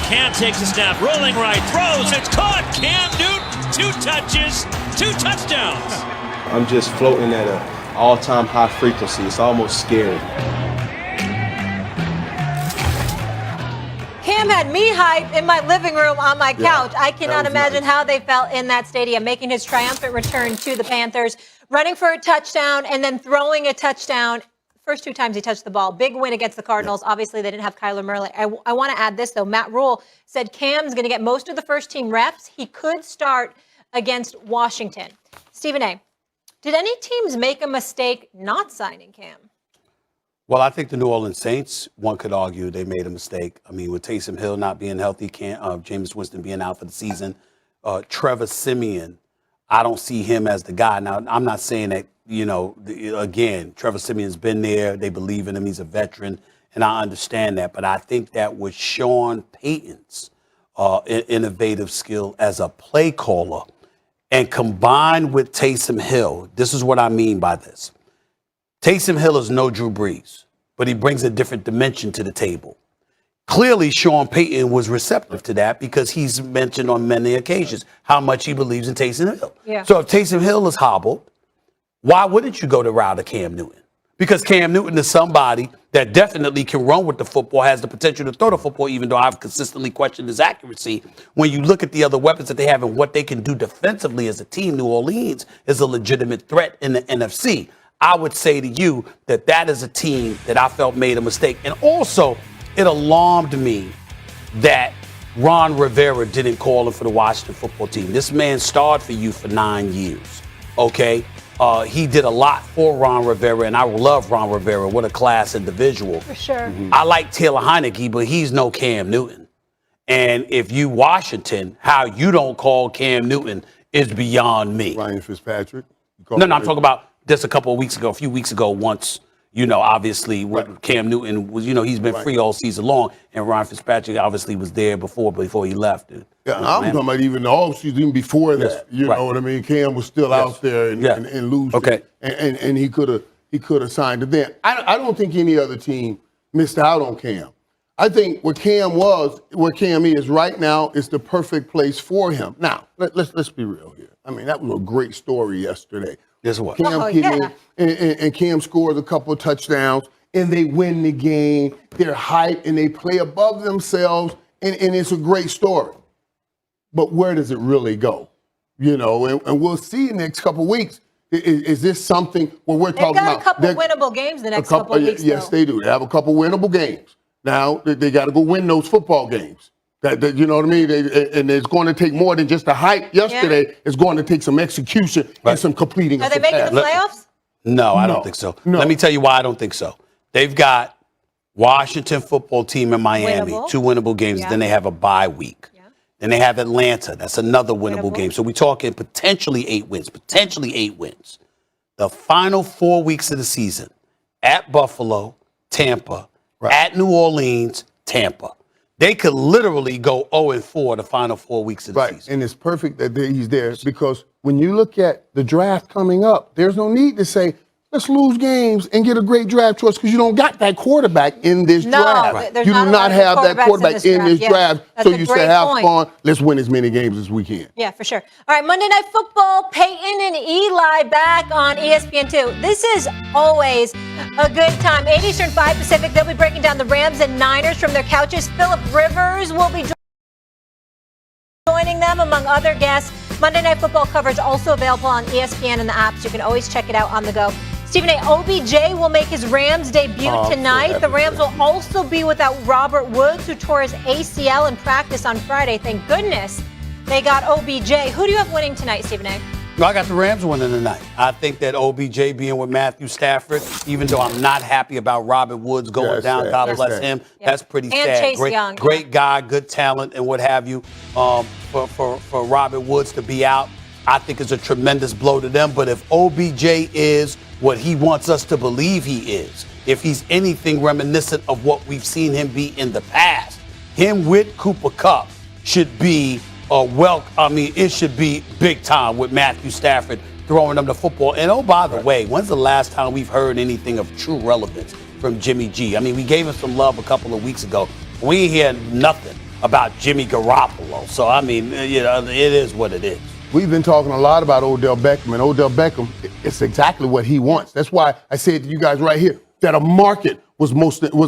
Cam takes a snap. Rolling right. Throws. It's caught. Cam Newton. 2 touches. 2 touchdowns. I'm just floating at an all-time high frequency. It's almost scary. Cam had me hyped in my living room on my couch. I cannot imagine how they felt in that stadium, making his triumphant return to the Panthers, running for a touchdown and then throwing a touchdown. First 2 times he touched the ball. Big win against the Cardinals. Obviously, they didn't have Kyler Murray. I want to add this, though. Matt Rule said Cam's going to get most of the first-team reps. He could start against Washington. Stephen A., did any teams make a mistake not signing Cam? Well, I think the New Orleans Saints, one could argue they made a mistake. I mean, with Taysom Hill not being healthy, Jameis Winston being out for the season, Trevor Siemian, I don't see him as the guy. Now, I'm not saying that, again, Trevor Siemian's been there. They believe in him. He's a veteran, and I understand that. But I think that with Sean Payton's innovative skill as a play caller and combined with Taysom Hill, this is what I mean by this. Taysom Hill is no Drew Brees, but he brings a different dimension to the table. Clearly, Sean Payton was receptive to that because he's mentioned on many occasions how much he believes in Taysom Hill. Yeah. So if Taysom Hill is hobbled, why wouldn't you go the route of Cam Newton? Because Cam Newton is somebody that definitely can run with the football, has the potential to throw the football, even though I've consistently questioned his accuracy. When you look at the other weapons that they have and what they can do defensively as a team, New Orleans is a legitimate threat in the NFC. I would say to you that is a team that I felt made a mistake. And also, it alarmed me that Ron Rivera didn't call him for the Washington football team. This man starred for you for 9 years, okay? He did a lot for Ron Rivera, and I love Ron Rivera. What a class individual. For sure. I like Taylor Heineke, but he's no Cam Newton. And if you Washington, how you don't call Cam Newton is beyond me. Ryan Fitzpatrick? No, I'm talking about just a few weeks ago, once, obviously, Cam Newton was, he's been free all season long, and Ryan Fitzpatrick obviously was there before he left. Yeah, I'm talking about even the offseason, even before that. You know what I mean? Cam was still out there and losing. Okay. And he could have signed it then. I don't think any other team missed out on Cam. I think where Cam is right now is the perfect place for him. Now, let's be real here. I mean, that was a great story yesterday. Guess what? Cam and Cam scores a couple of touchdowns, and they win the game. They're hyped, and they play above themselves, and it's a great story. But where does it really go? And we'll see in the next couple of weeks. Is this something where we're talking about? They've got a couple winnable games the next couple of weeks. Yes, they do. They have a couple winnable games. Now they got to go win those football games. You know what I mean? And it's going to take more than just the hype yesterday. Yeah. It's going to take some execution and some completing. Are they making the playoffs? No, I don't think so. No. Let me tell you why I don't think so. They've got Washington football team in Miami, 2 winnable games. Yeah. Then they have a bye week. Yeah. Then they have Atlanta. That's another winnable game. So we're talking potentially 8 wins. The final 4 weeks of the season at Buffalo, Tampa, at New Orleans, Tampa. They could literally go 0-4 the final 4 weeks of the season. And it's perfect that he's there because when you look at the draft coming up, there's no need to say, let's lose games and get a great draft choice because you don't got that quarterback in this draft. You do not have that quarterback in this draft. So you say, have fun. Let's win as many games as we can. Yeah, for sure. All right, Monday Night Football, Peyton and Eli back on ESPN2. This is always a good time. 8 Eastern, 5 Pacific. They'll be breaking down the Rams and Niners from their couches. Phillip Rivers will be joining them, among other guests. Monday Night Football coverage also available on ESPN and the apps. You can always check it out on the go. Stephen A. OBJ will make his Rams debut tonight. The Rams will also be without Robert Woods, who tore his ACL in practice on Friday. Thank goodness they got OBJ. Who do you have winning tonight, Stephen A.? Well, I got the Rams winning tonight. I think that OBJ being with Matthew Stafford, even though I'm not happy about Robert Woods going down, God bless him, that's pretty sad. Chase Young. Great guy, good talent, and what have you. For Robert Woods to be out, I think is a tremendous blow to them. But if OBJ is what he wants us to believe he is, if he's anything reminiscent of what we've seen him be in the past, him with Cooper Kupp should be it should be big time with Matthew Stafford throwing them the football. And oh, by the way, when's the last time we've heard anything of true relevance from Jimmy G? I mean, we gave him some love a couple of weeks ago. We ain't hear nothing about Jimmy Garoppolo. So, I mean, it is what it is. We've been talking a lot about Odell Beckham, and Odell Beckham, it's exactly what he wants. That's why I said to you guys right here that a market was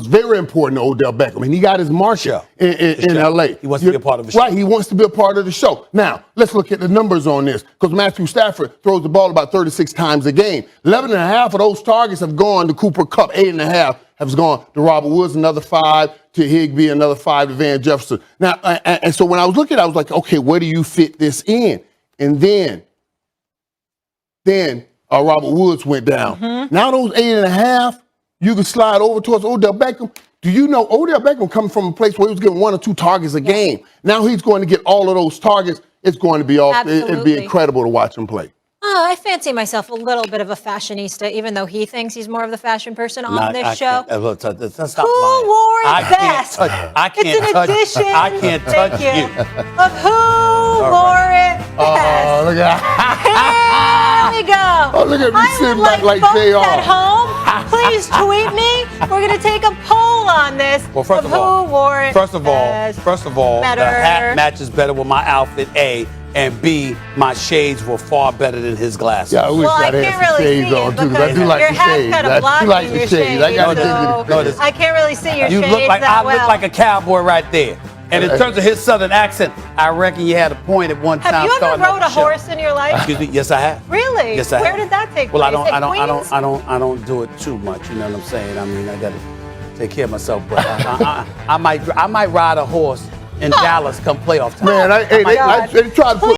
very important to Odell Beckham, and he got his market in L.A. He wants to be a part of the show. Right, he wants to be a part of the show. Now, let's look at the numbers on this, because Matthew Stafford throws the ball about 36 times a game. 11.5 of those targets have gone to Cooper Kupp. 8.5 have gone to Robert Woods, another 5 to Higbee, another 5 to Van Jefferson. Now, and so when I was looking, I was like, okay, where do you fit this in? And then Robert Woods went down. Mm-hmm. Now those 8.5, you can slide over towards Odell Beckham. Do you know Odell Beckham coming from a place where he was getting 1 or 2 targets a game? Now he's going to get all of those targets. It's going to be it'd be incredible to watch him play. Oh, I fancy myself a little bit of a fashionista, even though he thinks he's more of the fashion person on this show. Who wore it best? I can't touch you. I can't touch you. Of who wore it best? Oh, look at that. Here we go. Oh, look at me sitting back like JR. At home, please tweet me. We're going to take a poll on this. Well, first of all, the hat matches better with my outfit, A. And B, my shades were far better than his glasses. Yeah, I wish I had some shades on too, because I do like the shades. I do like the shades. I can't really see your shades I look like a cowboy right there. And in terms of his southern accent, I reckon you had a point at one time. Have you ever rode a horse in your life? Excuse me? Yes, I have. Really? Yes, I have. Where did that take place? Well, I don't do it too much. You know what I'm saying? I mean, I got to take care of myself. But I might ride a horse in Dallas come playoff time. Man, they tried to put